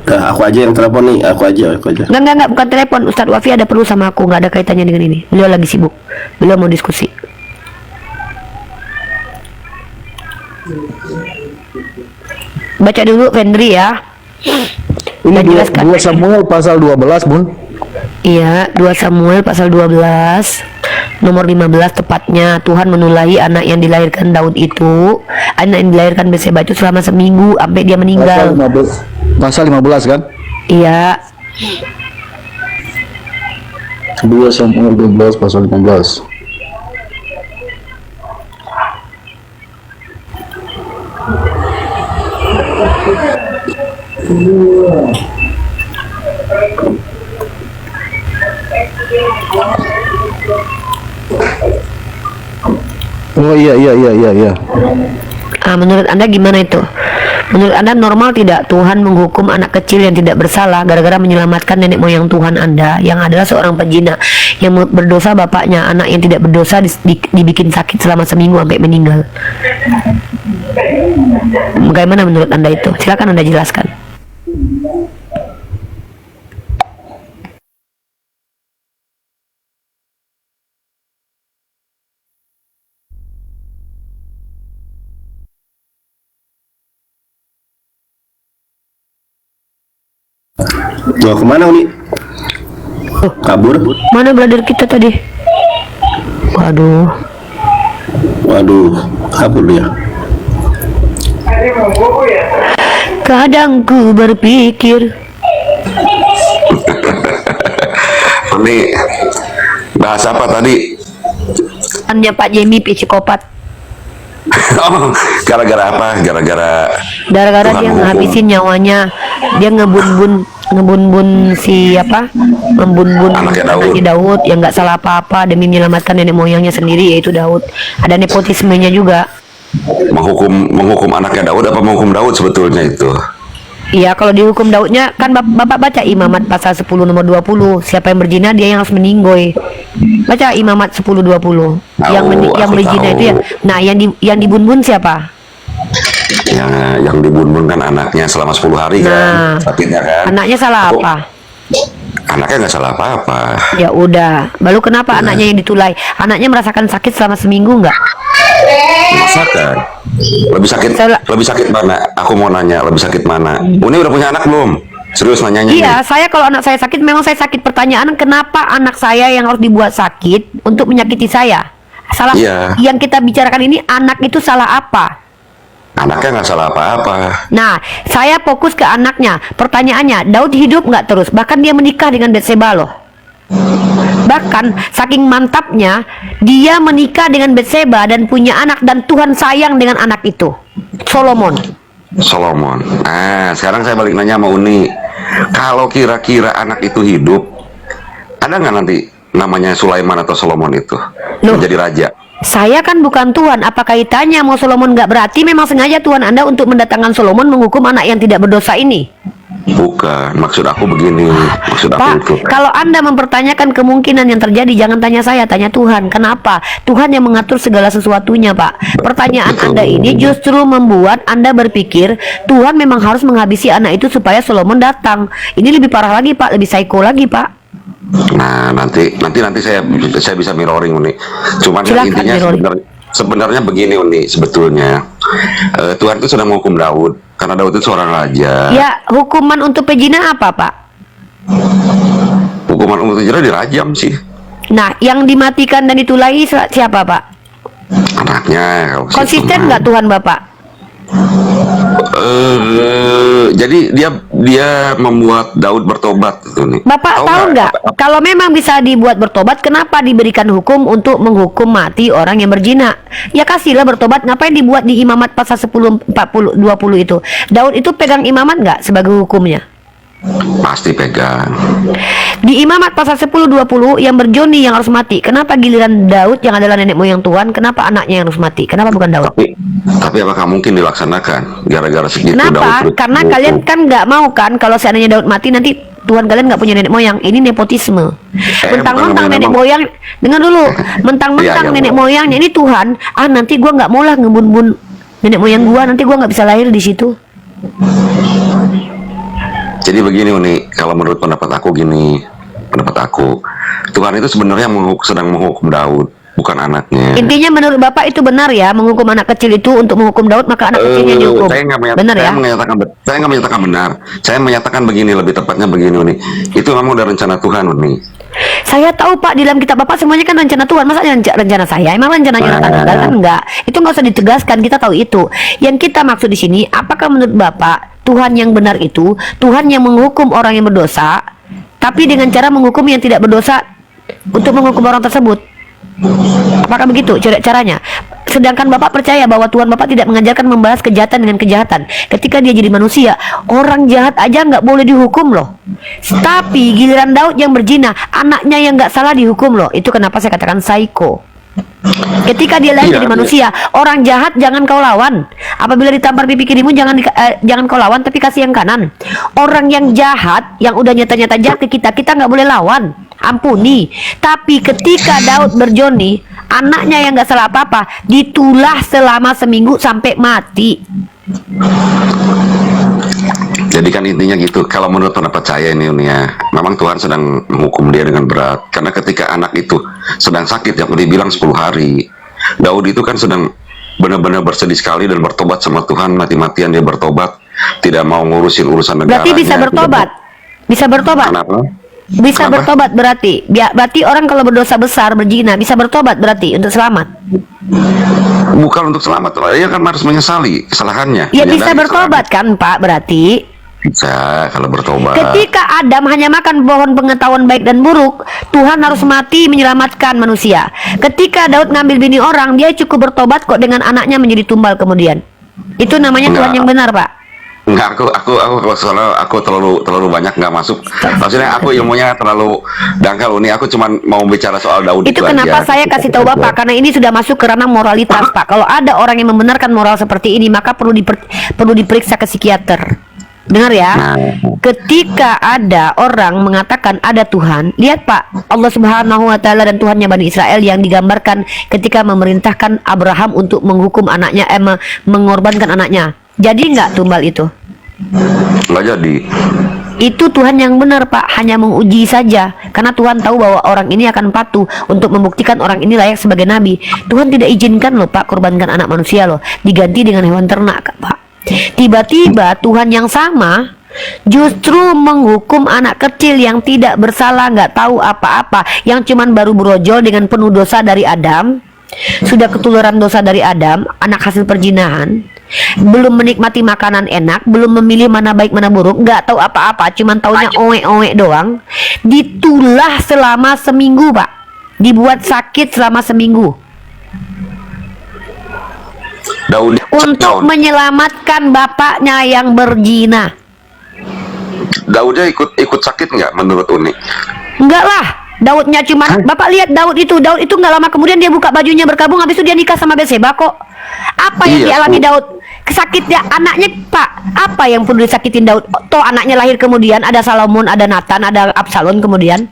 Nah, aku aja yang telepon nih, aku aja. Enggak, bukan telepon. Ustadz Wafi ada perlu sama aku, nggak ada kaitannya dengan ini. Beliau lagi sibuk. Beliau mau diskusi. Baca dulu Fendri ya. Ini Dan jelaskan. 2 Samuel pasal 12 Bun. Iya, 2 Samuel pasal 12 nomor 15 tepatnya. Tuhan menulahi anak yang dilahirkan Daud itu, anak yang dilahirkan Betseba itu selama seminggu sampai dia meninggal. Pasal 15 kan? Iya. 2 Samuel 12 pasal 15. Oh iya. Menurut Anda gimana itu? Menurut Anda normal tidak Tuhan menghukum anak kecil yang tidak bersalah gara-gara menyelamatkan nenek moyang Tuhan Anda yang adalah seorang penzina yang berdosa bapaknya, anak yang tidak berdosa dibikin sakit selama seminggu sampai meninggal? Bagaimana menurut Anda itu? Silakan Anda jelaskan. Mau kemana Uni? Kabur? Mana brother kita tadi? Waduh, kabur dia. kadang ku berpikir. Ini bahas apa tadi? Hanya Pak Jemi psikopat. Oh, gara-gara apa? Gara-gara Gara-gara Tuhan dia menghukum. ngabisin nyawanya. Dia ngebun siapa? Ngebun Anaknya Daud yang nggak salah apa-apa demi menyelamatkan nenek moyangnya sendiri, yaitu Daud. Ada nepotismenya juga. menghukum anaknya Daud apa menghukum Daud sebetulnya itu? Iya, kalau dihukum Daudnya kan Bapak baca Imamat pasal 10 nomor 20. Siapa yang berzina dia yang harus meninggoy. Baca Imamat 10:20. Yang aku berzina tahu. itu ya. Nah, yang dibun-bun siapa? Yang dibun-bun kan anaknya selama 10 hari Nah, kan sakitnya kan. Anaknya salah Aku- apa? Anaknya nggak salah apa-apa. Ya udah. Lalu kenapa anaknya yang ditulai? Anaknya merasakan sakit selama seminggu nggak? Masakan lebih sakit mana? Aku mau nanya, lebih sakit mana? Uni udah punya anak belum? Serius nanyanya Iya, nih. saya kalau anak saya sakit, memang saya sakit. Pertanyaan, kenapa anak saya yang harus dibuat sakit untuk menyakiti saya? Salah. Iya. Yang kita bicarakan ini, anak itu salah apa? Anaknya nggak salah apa-apa. Nah, saya fokus ke anaknya. Pertanyaannya, Daud hidup nggak terus? Bahkan dia menikah dengan Betseba loh. Bahkan saking mantapnya, dia menikah dengan Betseba dan punya anak, dan Tuhan sayang dengan anak itu, Solomon. Nah, sekarang saya balik nanya sama Uni. Kalau kira-kira anak itu hidup, ada nggak nanti namanya Sulaiman atau Solomon itu Loh. menjadi raja? Saya kan bukan Tuhan. Apa kaitannya mau Solomon nggak? Berarti memang sengaja Tuhan Anda untuk mendatangkan Solomon menghukum anak yang tidak berdosa ini. Bukan, maksud aku begini, maksud aku Pak, itu. kalau Anda mempertanyakan kemungkinan yang terjadi, jangan tanya saya, tanya Tuhan. Kenapa? Tuhan yang mengatur segala sesuatunya, Pak. Pertanyaan Betul. Anda ini justru membuat Anda berpikir Tuhan memang harus menghabisi anak itu supaya Solomon datang. Ini lebih parah lagi, Pak, lebih psycho lagi, Pak. Nah, nanti saya bisa mirroring nih. Cuman Silakan intinya mirroring. sebenarnya begini Uni, sebetulnya Tuhan itu sedang menghukum Daud karena Daud itu seorang raja. Ya, hukuman untuk pezina apa, Pak? Hukuman untuk zina dirajam sih Nah, yang dimatikan dan ditulahi siapa, Pak? anaknya. Kalau Konsisten situ, nggak Tuhan Bapak? jadi dia membuat Daud bertobat gitu nih. Bapak tahu nggak? Kalau memang bisa dibuat bertobat, kenapa diberikan hukum untuk menghukum mati orang yang berzina? Ya kasihlah bertobat. Ngapain dibuat di Imamat pasal 10, 40, 20 itu? Daud itu pegang imamat nggak sebagai hukumnya? Pasti pegang. Di Imamat pasal 10, 20 yang berjoni yang harus mati. Kenapa giliran Daud yang adalah nenek moyang Tuhan? Kenapa anaknya yang harus mati? Kenapa bukan Daud? Tapi apakah mungkin dilaksanakan gara-gara segitu Kenapa? Daud Karena terus- kalian kan nggak mau kan kalau seandainya Daud mati nanti Tuhan kalian nggak punya nenek moyang. Ini nepotisme. Mentang-mentang bukan nenek memang. moyang, dengar dulu. Mentang-mentang Iya, iya, nenek Bu. moyangnya ini Tuhan. Ah nanti gua nggak mau lah ngebun-bun nenek moyang gua. Nanti gua nggak bisa lahir di situ. Jadi begini Uni, kalau menurut pendapat aku gini, pendapat aku, Tuhan itu sebenarnya sedang menghukum Daud, bukan anaknya. Intinya menurut Bapak itu benar ya, menghukum anak kecil itu untuk menghukum Daud, maka anak kecilnya dihukum. Benar ya? Saya nggak menyatakan benar. Saya menyatakan begini, lebih tepatnya begini Uni. Itu memang udah rencana Tuhan Uni. Saya tahu Pak, di dalam kitab Bapak semuanya kan rencana Tuhan. Masa rencana saya? Emang rencananya Nathan gagal kan enggak? Itu nggak usah ditegaskan, kita tahu itu. Yang kita maksud di sini, apakah menurut Bapak Tuhan yang benar itu Tuhan yang menghukum orang yang berdosa, tapi dengan cara menghukum yang tidak berdosa untuk menghukum orang tersebut? Apakah begitu caranya? Sedangkan Bapak percaya bahwa Tuhan Bapak tidak mengajarkan membalas kejahatan dengan kejahatan. Ketika dia jadi manusia, orang jahat aja nggak boleh dihukum loh. Tapi giliran Daud yang berzina, anaknya yang nggak salah dihukum loh. Itu kenapa saya katakan psycho. Ketika dia lahir jadi manusia, orang jahat jangan kau lawan. Apabila ditampar pipi kirimu jangan kau lawan, tapi kasih yang kanan. Orang yang jahat, yang udah nyata-nyata jahat ke kita nggak boleh lawan. Ampuni. Tapi ketika Daud berjoni, anaknya yang nggak salah apa-apa ditulah selama seminggu sampai mati. Jadi kan intinya gitu. Kalau menurut pendapat saya ini Uni ya, memang Tuhan sedang menghukum dia dengan berat. Karena ketika anak itu sedang sakit, yang dibilang 10 hari, Daud itu kan sedang benar-benar bersedih sekali dan bertobat sama Tuhan, mati-matian dia bertobat, tidak mau ngurusin urusan negaranya. Berarti bisa bertobat. Bisa bertobat. Kenapa? Bisa Kenapa? bertobat berarti. Berarti orang kalau berdosa besar, berzina, bisa bertobat berarti untuk selamat. Bukan untuk selamat, dia kan harus menyesali kesalahannya. Ya bisa Menyadari bertobat kan Pak berarti. kesalahan. Bisa kalau bertobat. Ketika Adam hanya makan pohon pengetahuan baik dan buruk, Tuhan harus mati menyelamatkan manusia. Ketika Daud ngambil bini orang, dia cukup bertobat kok dengan anaknya menjadi tumbal kemudian. Itu namanya Tuhan Enggak. yang benar, Pak. Enggak, soalnya aku terlalu banyak nggak masuk. Maksudnya aku ilmunya terlalu dangkal Uni. Aku cuma mau bicara soal Daud Itu kenapa aja. saya kasih tahu Bapak, karena ini sudah masuk ke ranah moralitas, Pak. Kalau ada orang yang membenarkan moral seperti ini, maka perlu diperiksa ke psikiater. Dengar ya. Ketika ada orang mengatakan ada Tuhan, lihat Pak, Allah Subhanahu wa taala dan Tuhannya Bani Israel yang digambarkan ketika memerintahkan Abraham untuk menghukum anaknya, mengorbankan anaknya. Jadi nggak tumbal itu? Nggak jadi. Itu Tuhan yang benar Pak, hanya menguji saja. Karena Tuhan tahu bahwa orang ini akan patuh untuk membuktikan orang ini layak sebagai nabi. Tuhan tidak izinkan loh Pak korbankan anak manusia loh, diganti dengan hewan ternak Pak. Tiba-tiba Tuhan yang sama justru menghukum anak kecil yang tidak bersalah, nggak tahu apa-apa, yang cuman baru berojol dengan penuh dosa dari Adam, sudah ketularan dosa dari Adam, anak hasil perjinahan, belum menikmati makanan enak, belum memilih mana baik mana buruk, nggak tahu apa-apa, cuman taunya oe-oe doang, ditulah selama seminggu Pak, dibuat sakit selama seminggu Daud untuk menyelamatkan bapaknya yang berzina. Daudnya ikut sakit nggak menurut Uni? Enggak lah, Daudnya cuman Bapak lihat Daud itu nggak lama kemudian dia buka bajunya berkabung, habis itu dia nikah sama Betseba kok. Apa yang Iya, dialami Bu. Daud? Sakitnya anaknya Pak, apa yang perlu disakitin Daud? Toh anaknya lahir kemudian, ada Salomon, ada Nathan, ada Absalom kemudian.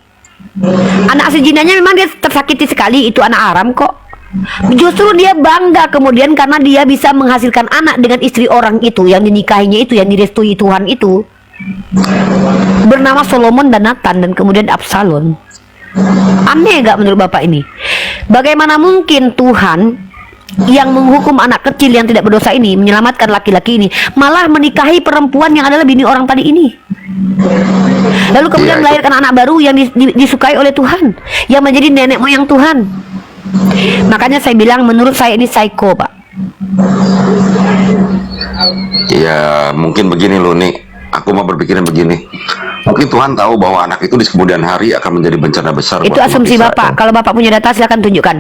Anak sejinanya memang dia tersakiti sekali, itu anak Aram kok. Justru dia bangga kemudian karena dia bisa menghasilkan anak dengan istri orang itu, yang dinikahinya itu, yang direstui Tuhan itu, bernama Solomon dan Nathan, dan kemudian Absalom. Aneh gak menurut Bapak ini? Bagaimana mungkin Tuhan yang menghukum anak kecil yang tidak berdosa ini, menyelamatkan laki-laki ini, malah menikahi perempuan yang adalah bini orang tadi ini? Lalu kemudian melahirkan anak baru yang disukai oleh Tuhan, yang menjadi nenek moyang Tuhan. Makanya saya bilang, menurut saya ini psycho, Pak. Ya mungkin begini loh nih, aku mau berpikirnya begini. Mungkin Tuhan tahu bahwa anak itu di kemudian hari akan menjadi bencana besar. Itu buat asumsi umat Bapak. Israel. Kalau Bapak punya data silakan tunjukkan.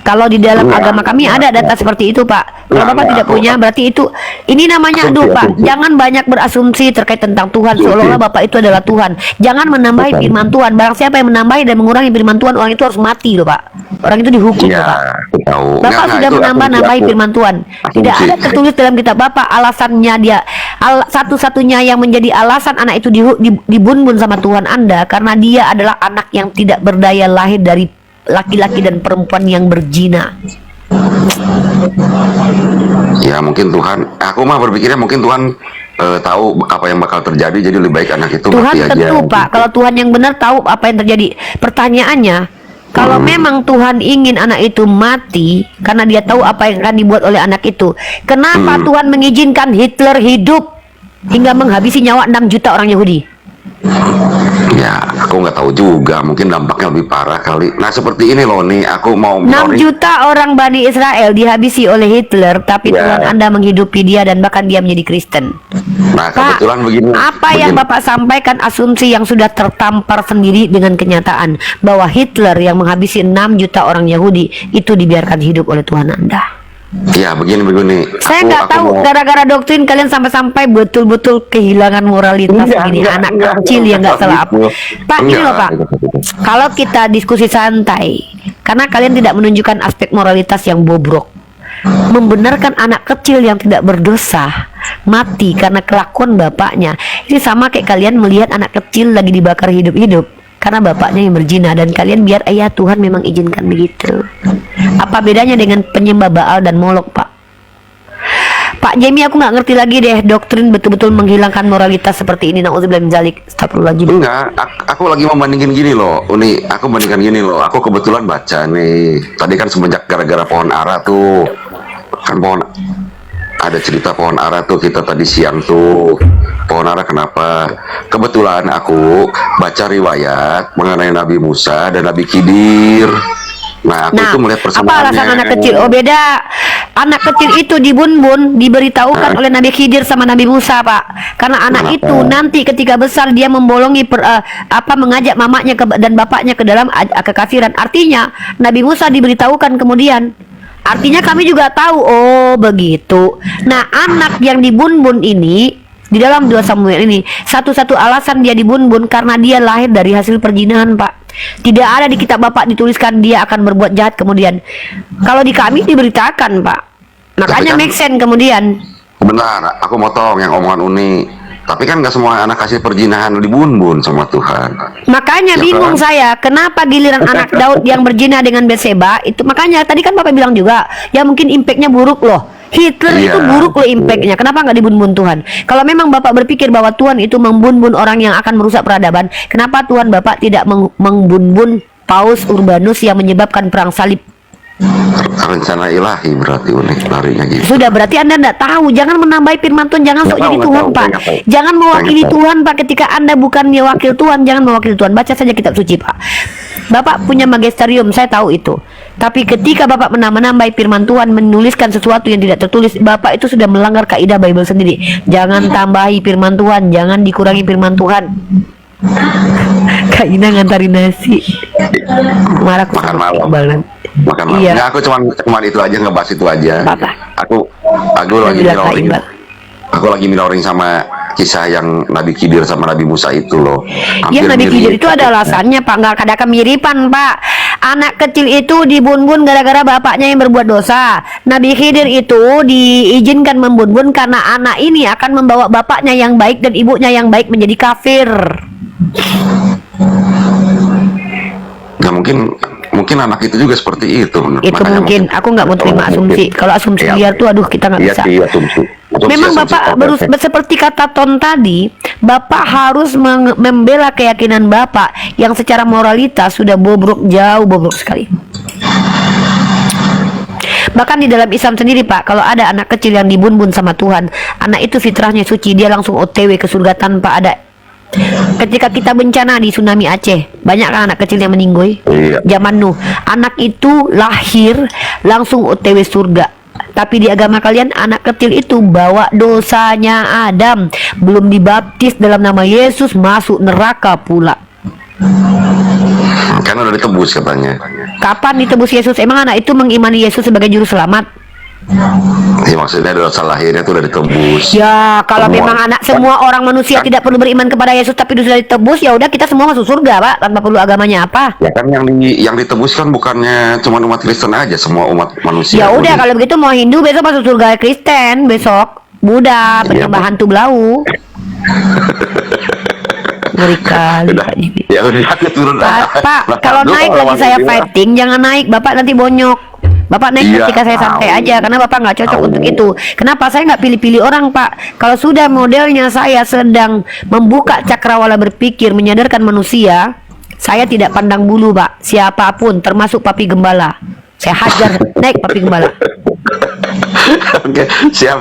Kalau di dalam agama kami ada data seperti itu, Pak. Kalau Bapak tidak punya, berarti itu ini namanya aduh, Pak. Jangan banyak berasumsi terkait tentang Tuhan seolah-olah Bapak itu adalah Tuhan. Jangan menambahi firman Tuhan. Barang siapa yang menambahi dan mengurangi firman Tuhan, orang itu harus mati loh, Pak. Orang itu dihukum loh, Pak. Aku tahu. Bapak sudah menambah-nambahi firman Tuhan. Tidak ada tertulis dalam kitab Bapak alasannya dia satu-satunya yang menjadi alasan anak itu dibunbun sama Tuhan Anda karena dia adalah anak yang tidak berdaya, lahir dari laki-laki dan perempuan yang berzina. Ya mungkin Tuhan, aku mah berpikirnya mungkin Tuhan tahu apa yang bakal terjadi, jadi lebih baik anak itu Tuhan mati aja. tentu, Pak. Kalau Tuhan yang benar tahu apa yang terjadi. Pertanyaannya, kalau memang Tuhan ingin anak itu mati karena dia tahu apa yang akan dibuat oleh anak itu, kenapa Tuhan mengizinkan Hitler hidup hingga menghabisi nyawa 6 juta orang Yahudi? Ya, aku nggak tahu juga. Mungkin dampaknya lebih parah kali. Nah, seperti ini loh nih. Aku mau 6 juta orang Bani Israel dihabisi oleh Hitler, tapi Ya. Tuhan Anda menghidupi dia dan bahkan dia menjadi Kristen. Nah, Pak, kebetulan begini. apa yang Bapak sampaikan asumsi yang sudah tertampar sendiri dengan kenyataan bahwa Hitler yang menghabisi 6 juta orang Yahudi itu dibiarkan hidup oleh Tuhan Anda. Ya, begini. Saya nggak tahu gara-gara doktrin kalian sampai betul-betul kehilangan moralitas ini, anak kecil yang nggak salah apa. Pak, ini loh Pak, kalau kita diskusi santai, karena kalian tidak menunjukkan aspek moralitas yang bobrok, membenarkan anak kecil yang tidak berdosa mati karena kelakuan bapaknya, ini sama kayak kalian melihat anak kecil lagi dibakar hidup-hidup karena bapaknya yang berzina, dan kalian biar ya Tuhan memang izinkan begitu. Apa bedanya dengan penyembah Baal dan Molok, Pak? Pak Jamie, aku nggak ngerti lagi deh doktrin betul-betul menghilangkan moralitas seperti ini. Nauzubillah min dzalik. Astagfirullahaladzim. Enggak, aku lagi membandingin gini loh. Uni, aku bandingkan gini loh. Aku kebetulan baca nih. Tadi kan semenjak gara-gara pohon ara tuh. Kan ada cerita pohon ara tuh, kita tadi siang tuh. Pohon ara kenapa? Kebetulan aku baca riwayat mengenai Nabi Musa dan Nabi Khidir. Nah, aku itu melihat apa persamaannya. alasan anak kecil? Oh, beda. Anak kecil itu dibunbun, diberitahukan oleh Nabi Khidir sama Nabi Musa, Pak. Karena anak itu nanti ketika besar dia membolongi mengajak mamanya dan bapaknya ke dalam kekafiran. Artinya Nabi Musa diberitahukan kemudian. Artinya kami juga tahu, oh begitu. Nah, anak yang dibunbun ini di dalam 2 Samuel ini, satu-satu alasan dia dibunbun karena dia lahir dari hasil perzinahan, Pak. Tidak ada di kitab Bapak dituliskan dia akan berbuat jahat kemudian. Kalau di kami diberitakan, Pak. Makanya kan, make sense kemudian. Benar, aku motong yang omongan Uni. Tapi kan nggak semua anak kasih perzinahan dibunbun sama Tuhan. Makanya Ya bingung kan? saya, kenapa giliran anak Daud yang berzina dengan Batseba itu, makanya tadi kan Bapak bilang juga, ya mungkin impactnya buruk loh. Hitler Iya. itu buruk loh impactnya. Kenapa nggak dibunbun Tuhan? Kalau memang Bapak berpikir bahwa Tuhan itu membunbun orang yang akan merusak peradaban, kenapa Tuhan Bapak tidak membunbun Paus Urbanus yang menyebabkan perang salib? Rencana ilahi berarti Uni larinya gitu. Sudah, berarti Anda tidak tahu. Jangan menambahi firman Tuhan. Jangan sok Nggak jadi tahu, Tuhan, nggak Pak. tahu. Jangan mewakili Nggak tahu. Tuhan, Pak. Ketika Anda bukannya wakil Tuhan, jangan mewakili Tuhan. Baca saja kitab suci, Pak. Bapak punya magisterium, saya tahu itu. Tapi ketika Bapak menambah-nambahi firman Tuhan, menuliskan sesuatu yang tidak tertulis, Bapak itu sudah melanggar kaidah Bible sendiri. Jangan tambahi firman Tuhan, jangan dikurangi firman Tuhan. Kak Ina ngantarin nasi. Marah aku Makan sama malam. Iqbal nanti. Makan malam. Iya. Nggak, aku cuman itu aja, ngebahas itu aja. Apa? Aku lagi Alhamdulillah, Kak mirroring. Iqbal. Aku lagi mirroring sama kisah yang Nabi Khidir sama Nabi Musa itu loh. Ya, Hampir Nabi Khidir mirip. itu ada alasannya Pak, nggak ada kemiripan Pak. Anak kecil itu dibun-bun gara-gara bapaknya yang berbuat dosa. Nabi Khidir itu diizinkan membun-bun karena anak ini akan membawa bapaknya yang baik dan ibunya yang baik menjadi kafir. Ya mungkin anak itu juga seperti itu. Itu Makanya mungkin, aku nggak mau terima asumsi. Kalau asumsi Iya. liar tuh aduh kita nggak Iya bisa. sih, asumsi. Memang Bapak seperti kata Ton tadi, Bapak harus membela keyakinan Bapak yang secara moralitas sudah bobrok, jauh bobrok sekali. Bahkan di dalam Islam sendiri Pak, kalau ada anak kecil yang dibun-bun sama Tuhan, anak itu fitrahnya suci, dia langsung OTW ke surga tanpa ada. Ketika kita bencana di tsunami Aceh, banyak kan anak kecil yang meninggoy. Iya. Zaman Nuh, anak itu lahir langsung OTW surga. Tapi di agama kalian anak kecil itu bawa dosanya Adam, belum dibaptis dalam nama Yesus, masuk neraka pula. Kan udah ditebus katanya. Kapan ditebus Yesus? Emang anak itu mengimani Yesus sebagai juru selamat? Ya, maksudnya dosa lahirnya itu udah ditebus. Ya, kalau Semua. memang anak semua orang manusia tidak perlu beriman kepada Yesus tapi sudah ditebus, ya udah kita semua masuk surga, Pak, tanpa perlu agamanya apa. Ya kan yang ditebus kan bukannya cuma umat Kristen aja, semua umat manusia. Ya udah, Budi. kalau begitu mau Hindu besok masuk surga Kristen, besok Buddha, penyembah hantu belau. Ngeri kali Udah. Pak Jimmy. Ya udah turun. Pak, Nah, kalau lu naik kalau lagi lawan saya dia, fighting, jangan naik, Bapak nanti bonyok. Bapak naik Iya, ketika saya santai tahu. aja, karena Bapak nggak cocok Tahu. untuk itu. Kenapa saya nggak pilih-pilih orang, Pak? Kalau sudah modelnya saya sedang membuka cakrawala berpikir, menyadarkan manusia, saya tidak pandang bulu, Pak. Siapapun, termasuk Papi Gembala. Saya hajar naik Papi Gembala. Oke, siap.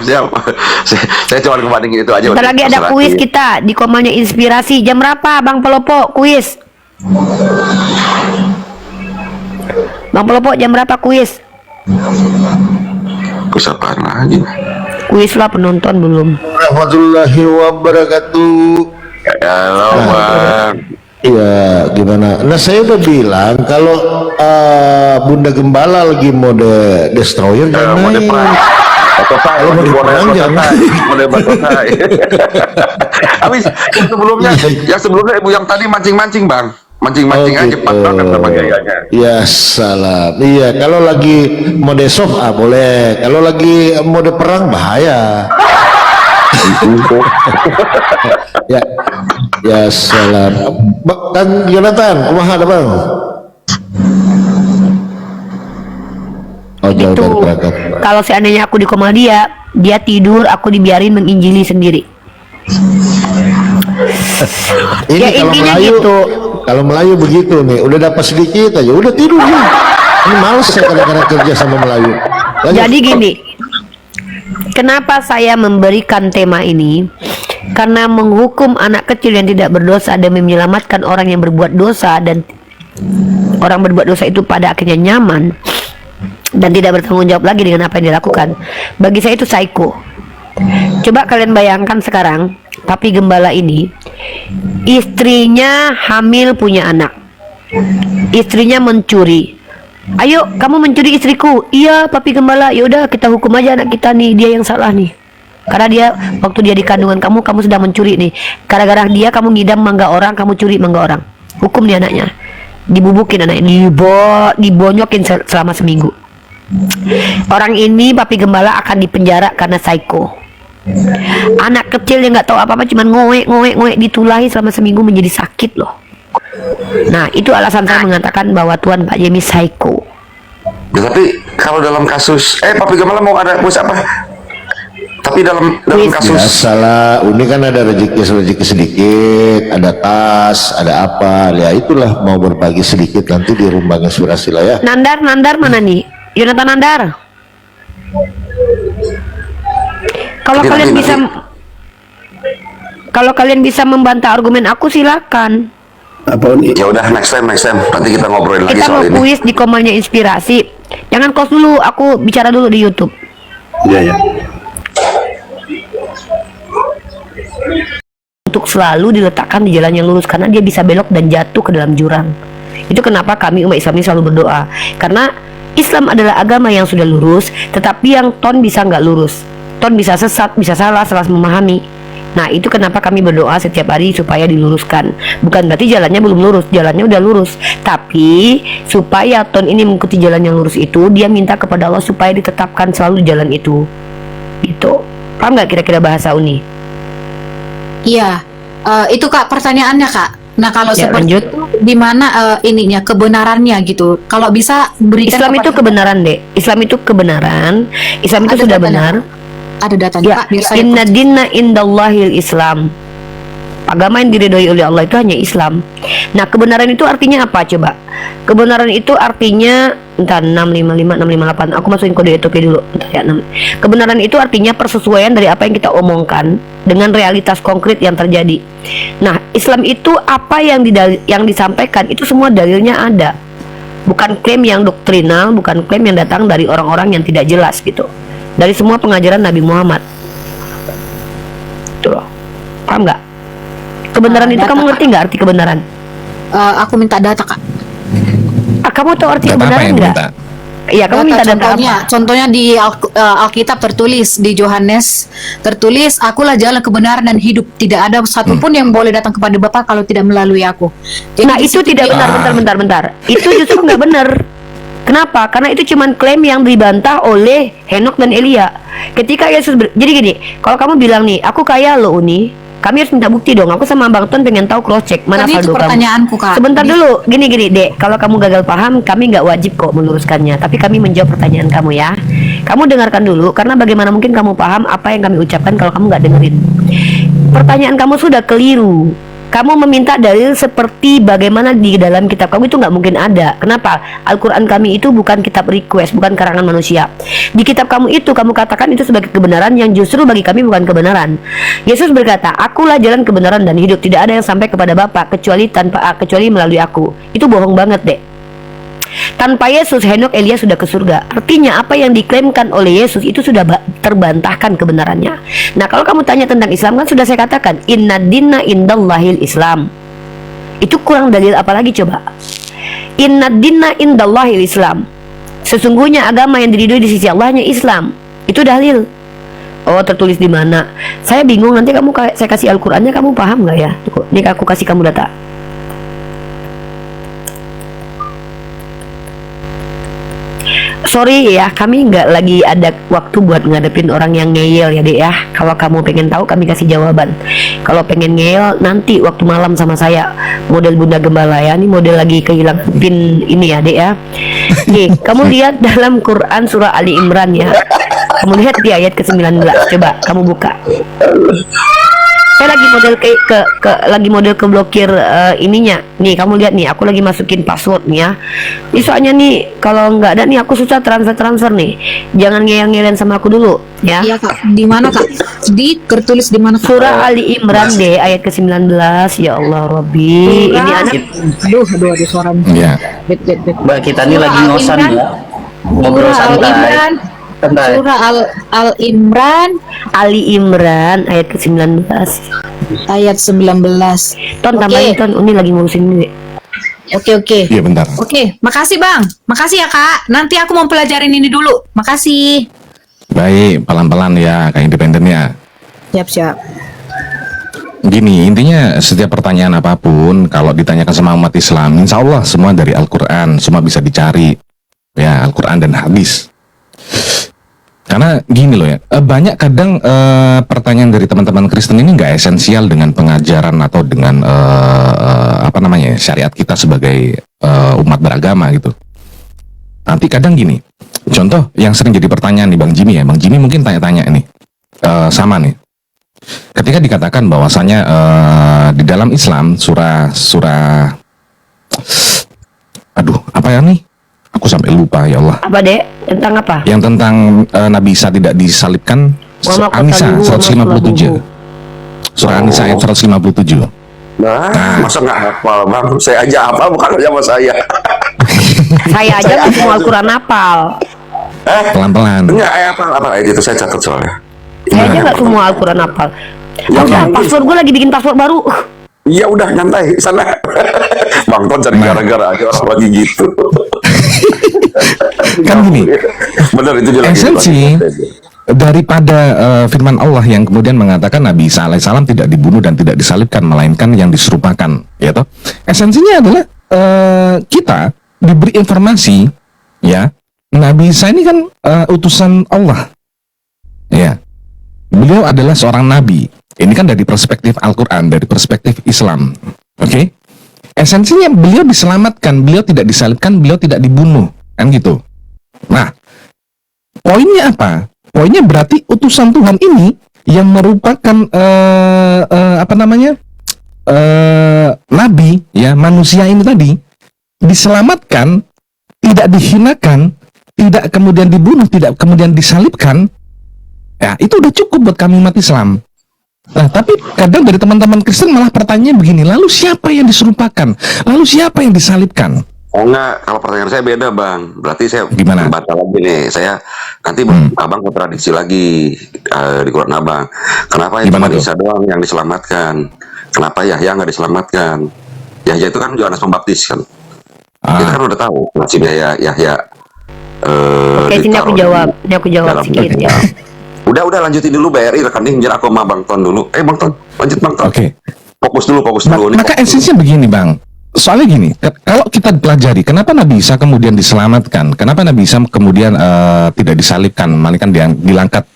Saya cuma kebandingin itu aja. Bentar lagi ada Terserah kuis dia. kita di Komalnya Inspirasi. Jam berapa, Bang Pelopo? Kuis. Bang Pelopo, jam berapa kuis? Kuis apaan lagi? Kuis lah, penonton belum. Warahmatullahi wabarakatuh. Halo, Bang. Iya, gimana? Nah, saya udah bilang kalau Bunda Gembala lagi mode destroyer jangan Mode naik. perang. Batosai, Kalau mau mode diperang, jangan. mode Batosai. Habis yang sebelumnya ibu yang tadi mancing-mancing, Bang. Mancing-mancing Oh, aja gitu. pas banget sama gayanya. Ya salam. Iya, kalau lagi mode soft boleh. Kalau lagi mode perang bahaya. Ya, ya salam. Kang Yonatan, kumaha ada Bang? Oh, jauh Itu dari berangkat. kalau seandainya aku di Komal dia tidur, aku dibiarin menginjili sendiri. Ini Ya, kalau intinya Melayu, gitu. kalau Melayu begitu nih, udah dapat sedikit aja, udah tidur nih. Ini males saya kadang-kadang kerja sama Melayu. Lanjut. Jadi gini, kenapa saya memberikan tema ini? Karena menghukum anak kecil yang tidak berdosa demi menyelamatkan orang yang berbuat dosa, dan orang berbuat dosa itu pada akhirnya nyaman dan tidak bertanggung jawab lagi dengan apa yang dilakukan. Bagi saya itu psycho. Coba kalian bayangkan sekarang, Papi Gembala ini, istrinya hamil punya anak, istrinya mencuri. Ayo, kamu mencuri istriku. Iya, Papi Gembala. Yaudah, kita hukum aja anak kita nih, dia yang salah nih. Karena dia waktu dia di kandungan kamu sedang mencuri nih. Gara-gara dia kamu ngidam mangga orang, kamu curi mangga orang. Hukum dia anaknya. Dibubukin anaknya, dibonyokin selama seminggu. Orang ini Papi Gembala akan dipenjara karena psycho. Anak kecil yang nggak tahu apa-apa cuman ngoek ditulahi selama seminggu menjadi sakit loh. Nah, itu alasan saya mengatakan bahwa Tuhan Pak Jemi psycho. Ya, tapi kalau dalam kasus Papi Gembala mau ada kuis apa? Tapi dalam kasus Biasalah, ini kan ada rezeki sedikit, ada tas, ada apa, ya itulah mau berbagi sedikit nanti di Rumbang Inspirasi lah ya. Nandar mana nih? Yonatan Nandar. Kalau Nanti, kalian nanti. bisa, kalau kalian bisa membantah argumen aku silakan. Apa nih? ya udah next time nanti kita ngobrolin lagi Kita mau soal ini. kuis di Komalnya Inspirasi. Jangan kos dulu, aku bicara dulu di YouTube. Iya ya. Untuk selalu diletakkan di jalan yang lurus, karena dia bisa belok dan jatuh ke dalam jurang. Itu kenapa kami umat Islam ini selalu berdoa, karena Islam adalah agama yang sudah lurus, tetapi yang Ton bisa nggak lurus. Ton bisa sesat, bisa salah memahami. Nah, itu kenapa kami berdoa setiap hari supaya diluruskan. Bukan berarti jalannya belum lurus, jalannya udah lurus. Tapi supaya Ton ini mengikuti jalan yang lurus itu, dia minta kepada Allah supaya ditetapkan selalu di jalan itu. Gitu. Paham nggak kira-kira bahasa Uni? Iya, itu Kak pertanyaannya Kak. Nah kalau Ya, seperti lanjut. itu, di mana ininya kebenarannya gitu? Kalau bisa berikan Islam itu kepada- kebenaran, Dek. Islam itu kebenaran. Islam itu Ada sudah datanya? benar. Ada datanya Ya, Kak, biar saya inna dinna indallahil Islam. Agama yang diridhoi oleh Allah itu hanya Islam. Nah, kebenaran itu artinya apa coba? Kebenaran itu artinya entar 655 658. Aku masukin kode ETP dulu. Bentar ya, 6. Kebenaran itu artinya persesuaian dari apa yang kita omongkan dengan realitas konkret yang terjadi. Nah, Islam itu apa yang yang disampaikan itu semua dalilnya ada. Bukan klaim yang doktrinal, bukan klaim yang datang dari orang-orang yang tidak jelas gitu. Dari semua pengajaran Nabi Muhammad. Tuh. Paham nggak? Kebenaran itu data, kamu Kak. ngerti nggak arti kebenaran? aku minta data Kak. Kamu tahu arti Data apa kebenaran yang nggak? diminta? Iya, kamu minta data contohnya, apa? contohnya di Alkitab tertulis di Yohanes tertulis, akulah jalan kebenaran dan hidup. Tidak ada satupun yang boleh datang kepada Bapa kalau tidak melalui aku. Jadi Nah, di itu situ tidak dia- benar, bentar. Itu justru nggak benar. Kenapa? Karena itu cuma klaim yang dibantah oleh Henok dan Elia. Ketika Yesus jadi gini, kalau kamu bilang nih, aku kaya loh Uni, kami harus minta bukti dong. Aku sama Bang Ton pengen tahu cross check mana Kan itu saldo kamu. pertanyaanku, Kak. Sebentar Di- dulu, gini Dek. Kalau kamu gagal paham, kami nggak wajib kok meluruskannya. Tapi kami menjawab pertanyaan kamu ya. Kamu dengarkan dulu, karena bagaimana mungkin kamu paham apa yang kami ucapkan kalau kamu nggak dengerin. Pertanyaan kamu sudah keliru. Kamu meminta dalil seperti bagaimana di dalam kitab kamu itu nggak mungkin ada. Kenapa? Al-Quran kami itu bukan kitab request, bukan karangan manusia. Di kitab kamu itu kamu katakan itu sebagai kebenaran yang justru bagi kami bukan kebenaran. Yesus berkata, akulah jalan kebenaran dan hidup. Tidak ada yang sampai kepada Bapa kecuali melalui aku. Itu bohong banget deh. Tanpa Yesus, Henok, Elia sudah ke surga. Artinya apa yang diklaimkan oleh Yesus itu sudah terbantahkan kebenarannya. Nah, kalau kamu tanya tentang Islam, kan sudah saya katakan, inna dinna indallahil Islam. Itu kurang dalil apa lagi coba? Inna dinna indallahil Islam. Sesungguhnya agama yang diridhoi di sisi Allah hanya Islam. Itu dalil. Oh, tertulis di mana? Saya bingung, nanti saya kasih Al-Qur'annya, kamu paham nggak ya? Tuh, ini aku kasih kamu data. Sorry ya, kami nggak lagi ada waktu buat ngadepin orang yang ngeyel ya Dek ya. Kalau kamu pengen tahu, kami kasih jawaban. Kalau pengen ngeyel, nanti waktu malam sama saya. Model Bunda Gembala ya, ini model lagi kehilangan pin ini ya Dek ya. Nih, kamu lihat dalam Quran surah Ali Imran ya. Kamu lihat di ayat ke-19, coba kamu buka. Saya lagi model lagi model ke blokir ininya. Nih, kamu lihat nih, aku lagi masukin password nih ya. Ini soalnya nih, kalau nggak ada nih aku susah transfer nih. Jangan ngeyel-ngeyelin sama aku dulu ya. Iya Kak, di mana Kak? Tertulis di mana Kak? Surah Ali Imran deh ayat ke-19. Ya Allah Robbi. Ini anak Aduh suaranya. Iya. Bet. Mbak, kita ini lagi Surah ngosan, Al-Imran. Mbak. Ngobrol Surah santai. Al-Imran. Santai. Surah Al-Imran Ali Imran ayat ke-19. ayat 19. Ton Oke. tambahin Ton, ini lagi ngurusin ini. Oke. Iya, bentar. Oke, makasih Bang. Makasih ya Kak. Nanti aku mau pelajarin ini dulu. Makasih. Baik, pelan-pelan ya, Kak Independen ya. Siap. Gini, intinya setiap pertanyaan apapun kalau ditanyakan sama umat Islam, insya Allah semua dari Al-Quran, semua bisa dicari. Ya, Al-Quran dan hadis. Karena gini loh ya, banyak kadang pertanyaan dari teman-teman Kristen ini nggak esensial dengan pengajaran atau dengan apa namanya syariat kita sebagai umat beragama gitu. Nanti kadang gini, contoh yang sering jadi pertanyaan nih Bang Jimmy ya, Bang Jimmy mungkin tanya-tanya nih, sama nih. Ketika dikatakan bahwasanya di dalam Islam surah aduh apa ya nih? Aku sampai lupa ya Allah. Apa Dek? Tentang apa? Yang tentang Nabi Isa tidak disalibkan, Wa ma An-Nisa qataluhu wa ma 157. Surah An-Nisa ayat 157. Nah, masa nggak hafal bang? Saya aja hafal, bukan aja sama saya. Saya aja nggak semua Al-Quran hafal. Pelan-pelan. Enggak, apa ayat itu saya catat soalnya. Saya aja nggak semua Al-Quran hafal. Ya, Udah, Bang. password gue lagi bikin password baru. Iya udah nyantai sana. Bang Ton cari gara-gara aja orang lagi gitu. Kan gini, Bener itu dia lagi. esensi daripada firman Allah yang kemudian mengatakan Nabi Isa alaihissalam tidak dibunuh dan tidak disalibkan, melainkan yang diserupakan, ya toh. Esensinya adalah kita diberi informasi, ya, Nabi Isa ini kan utusan Allah, ya. Beliau adalah seorang nabi. Ini kan dari perspektif Al-Quran, dari perspektif Islam, oke? Esensinya beliau diselamatkan, beliau tidak disalibkan, beliau tidak dibunuh, kan gitu. Nah, poinnya apa? Poinnya berarti utusan Tuhan ini yang merupakan nabi, ya, manusia ini tadi diselamatkan, tidak dihinakan, tidak kemudian dibunuh, tidak kemudian disalibkan. Ya, itu udah cukup buat kami umat Islam. Nah, tapi kadang dari teman-teman Kristen malah pertanyaannya begini, lalu siapa yang diserupakan? Lalu siapa yang disalibkan? Oh enggak, kalau pertanyaan saya beda bang. Berarti saya Gimana? baca lagi nih. Saya nanti abang kontradiksi lagi di Quran abang. Kenapa yang Gimana cuma tuh? Isa doang yang diselamatkan? Kenapa Yahya nggak diselamatkan? Yahya itu kan Yohanes Pembaptis kan. Kita kan udah tahu nasib Yahya. Oke, sini aku jawab. Ini aku jawab dalam sedikit ya. Udah lanjutin dulu BRI rekening biar aku sama Bang Ton dulu. Bang Ton, lanjut Bang Ton. Oke. Fokus dulu. Ini Maka esensinya begini bang, soalnya gini, kalau kita pelajari kenapa Nabi Isa kemudian diselamatkan, kenapa Nabi Isa kemudian tidak disalibkan, melainkan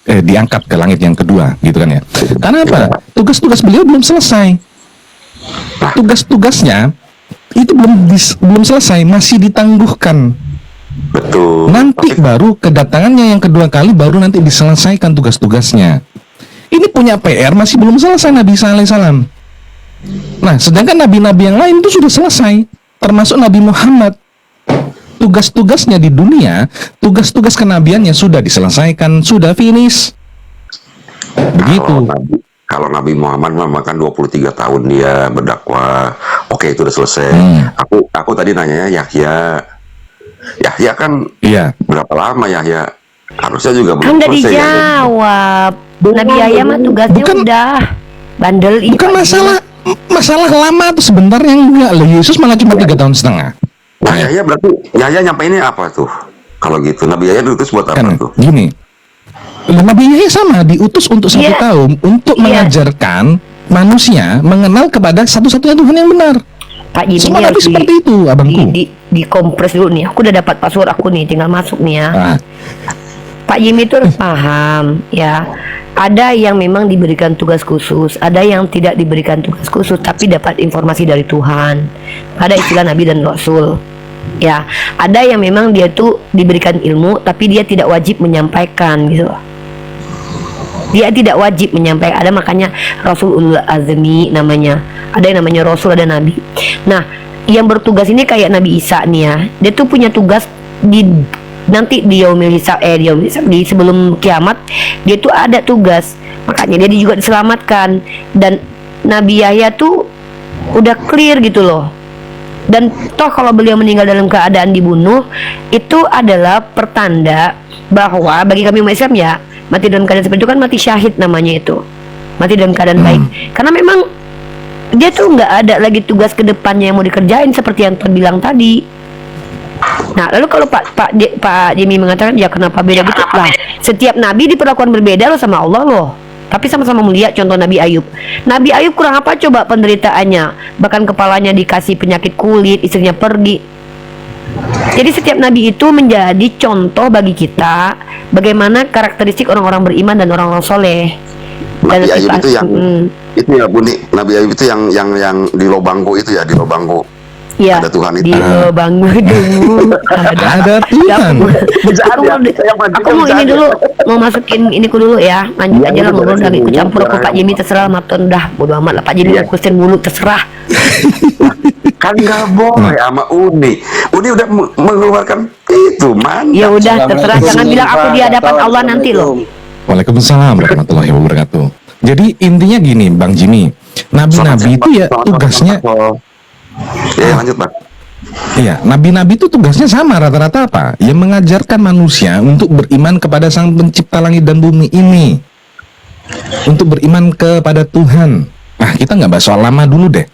diangkat ke langit yang kedua, gitu kan ya? Karena apa? Tugas-tugas beliau belum selesai. Tugas-tugasnya itu belum selesai, masih ditangguhkan. Betul. Nanti baru kedatangannya yang kedua kali, baru nanti diselesaikan tugas-tugasnya. Ini punya PR masih belum selesai Nabi Isa alaihissalam. Nah, sedangkan nabi-nabi yang lain itu sudah selesai, termasuk Nabi Muhammad. Tugas-tugasnya di dunia, tugas-tugas kenabiannya sudah diselesaikan, sudah finish. Begitu. Kalau Nabi Muhammad makan 23 tahun dia berdakwah. Oke, itu udah selesai. Aku tadi nanyanya Yahya kan Iya. berapa lama Yahya? Harusnya juga Kan belum udah selesai. dijawab. Nabi Yahya mah tugasnya udah bandel. Bukan masalah lama atau sebentar yang enggak loh. Yesus malah cuma 3 tahun setengah. Nah, Yahya berarti Yahya nyampe ini apa tuh? Kalau gitu, Nabi Yahya diutus buat apa Kan tuh? gini. Nabi Yahya sama diutus untuk 1 Iya. tahun untuk Iya. mengajarkan manusia mengenal kepada satu-satunya Tuhan yang benar. Pak Jimmy Semua ini nabi harus seperti itu, abangku. dikompres dulu nih. Aku udah dapat password aku nih, tinggal masuk nih ya. Ah, Pak Jimmy itu harus paham ya. Ada yang memang diberikan tugas khusus, ada yang tidak diberikan tugas khusus tapi dapat informasi dari Tuhan. Ada istilah Nabi dan Rasul. Ya, ada yang memang dia tuh diberikan ilmu tapi dia tidak wajib menyampaikan gitu. Dia tidak wajib menyampaikan. Ada makanya Rasulul Azmi namanya. Ada yang namanya Rasul, ada Nabi. Nah, yang bertugas ini kayak Nabi Isa nih ya. Dia tuh punya tugas nanti di yaumil hisab, di sebelum kiamat dia tuh ada tugas. Makanya dia juga diselamatkan. Dan Nabi Yahya tuh udah clear gitu loh. Dan toh kalau beliau meninggal dalam keadaan dibunuh, itu adalah pertanda bahwa bagi kami umat Islam ya, mati dalam keadaan seperti itu kan mati syahid namanya itu. Mati dalam keadaan baik. Karena memang dia tuh nggak ada lagi tugas ke depannya yang mau dikerjain seperti yang terbilang tadi. Nah, lalu kalau Pak Jimmy mengatakan ya kenapa beda gitu lah. Setiap nabi diperlakukan berbeda loh sama Allah loh. Tapi sama-sama mulia. Contoh Nabi Ayub. Nabi Ayub kurang apa coba penderitaannya? Bahkan kepalanya dikasih penyakit kulit, istrinya pergi. Jadi setiap nabi itu menjadi contoh bagi kita bagaimana karakteristik orang-orang beriman dan orang-orang soleh. Nabi Dan Ayub itu yang mm, itu ya Buni, Nabi Ayub itu yang di lobangku itu ya, di lobangku. ya, Ada Tuhan itu. di lubang dulu ada Tuhan. Aku mau ini dulu, mau masukin iniku dulu ya. Lanjut aja lah ngobrol, dari ikut campur aku Pak Jimmy terserah Maton dah, bodo amat lah Pak Jimmy mau Kristen mulu terserah. Kan nggak boleh sama Uni udah mengeluarkan itu man. Ya udah terserah, jangan bilang aku di hadapan Allah nanti loh. Waalaikumsalam warahmatullahi wabarakatuh. Jadi intinya gini, Bang Jimmy, nabi-nabi itu ya tugasnya. Ya lanjut Bang. Iya, nabi-nabi itu tugasnya sama rata-rata apa? Ya mengajarkan manusia untuk beriman kepada Sang Pencipta langit dan bumi ini, untuk beriman kepada Tuhan. Nah, kita nggak bahas soal lama dulu deh.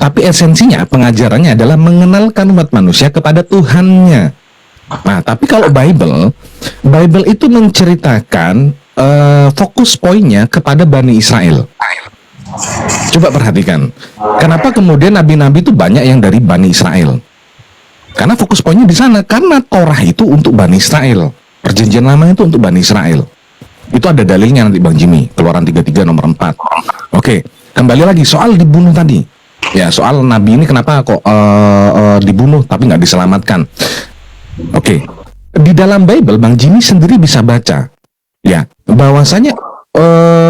Tapi esensinya pengajarannya adalah mengenalkan umat manusia kepada Tuhannya. Nah, tapi kalau Bible itu menceritakan fokus poinnya kepada Bani Israel. Coba perhatikan, kenapa kemudian nabi-nabi itu banyak yang dari Bani Israel? Karena fokus poinnya di sana. Karena Torah itu untuk Bani Israel, Perjanjian Lama itu untuk Bani Israel. Itu ada dalilnya nanti Bang Jimmy, Keluaran 33 nomor 4. Oke, kembali lagi soal dibunuh tadi. Ya, soal nabi ini kenapa kok dibunuh tapi nggak diselamatkan? Oke, di dalam Bible Bang Jimmy sendiri bisa baca, ya, bahwasanya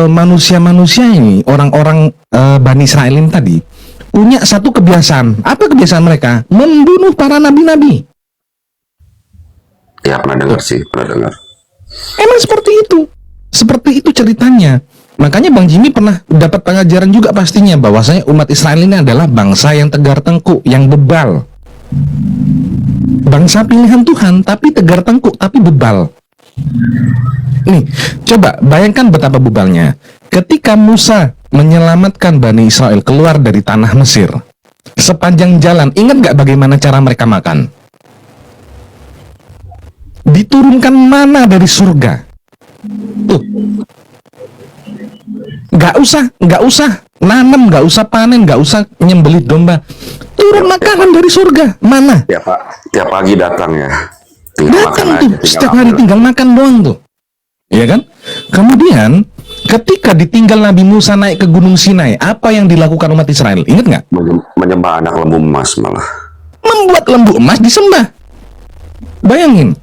manusia-manusia ini, orang-orang Bani Israel ini tadi punya satu kebiasaan. Apa kebiasaan mereka? Membunuh para nabi-nabi. Ya, pernah dengar sih, pernah dengar. Emang seperti itu. Seperti itu ceritanya. Makanya Bang Jimmy pernah dapat pengajaran juga pastinya bahwasanya umat Israel ini adalah bangsa yang tegar tengkuk, yang bebal. Bangsa pilihan Tuhan tapi tegar tengkuk, tapi bebal. Nih, coba bayangkan betapa bebalnya. Ketika Musa menyelamatkan Bani Israel keluar dari tanah Mesir, sepanjang jalan, ingat gak bagaimana cara mereka makan? Diturunkan mana dari surga. Tuh, gak usah nanam, gak usah panen, gak usah nyembelih domba. Turun makanan dari surga. Mana? Tiap pagi datang ya. Tinggal Datang makan tuh, aja, setiap tinggal hari ambil. tinggal makan doang tuh. Iya kan? Kemudian ketika ditinggal Nabi Musa naik ke Gunung Sinai, apa yang dilakukan umat Israel? Ingat nggak? Menyembah anak lembu emas malah. Membuat lembu emas disembah. Bayangin.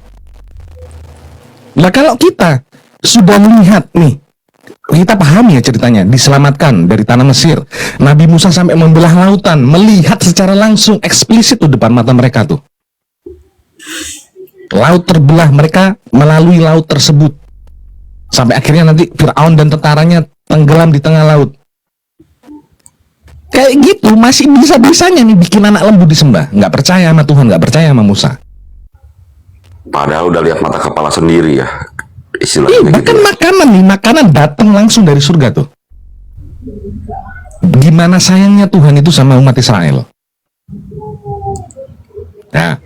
Nah, kalau kita sudah melihat nih, kita pahami ya ceritanya, diselamatkan dari tanah Mesir, Nabi Musa sampai membelah lautan, melihat secara langsung eksplisit tuh depan mata mereka tuh. Laut terbelah, mereka melalui laut tersebut. Sampai akhirnya nanti Fir'aun dan tentaranya tenggelam di tengah laut. Kayak gitu, masih bisa-bisanya nih bikin anak lembu disembah. Nggak percaya sama Tuhan, nggak percaya sama Musa. Padahal udah lihat mata kepala sendiri ya. Istilahnya Bahkan gitu. makanan datang langsung dari surga tuh. Gimana sayangnya Tuhan itu sama umat Israel. Nah,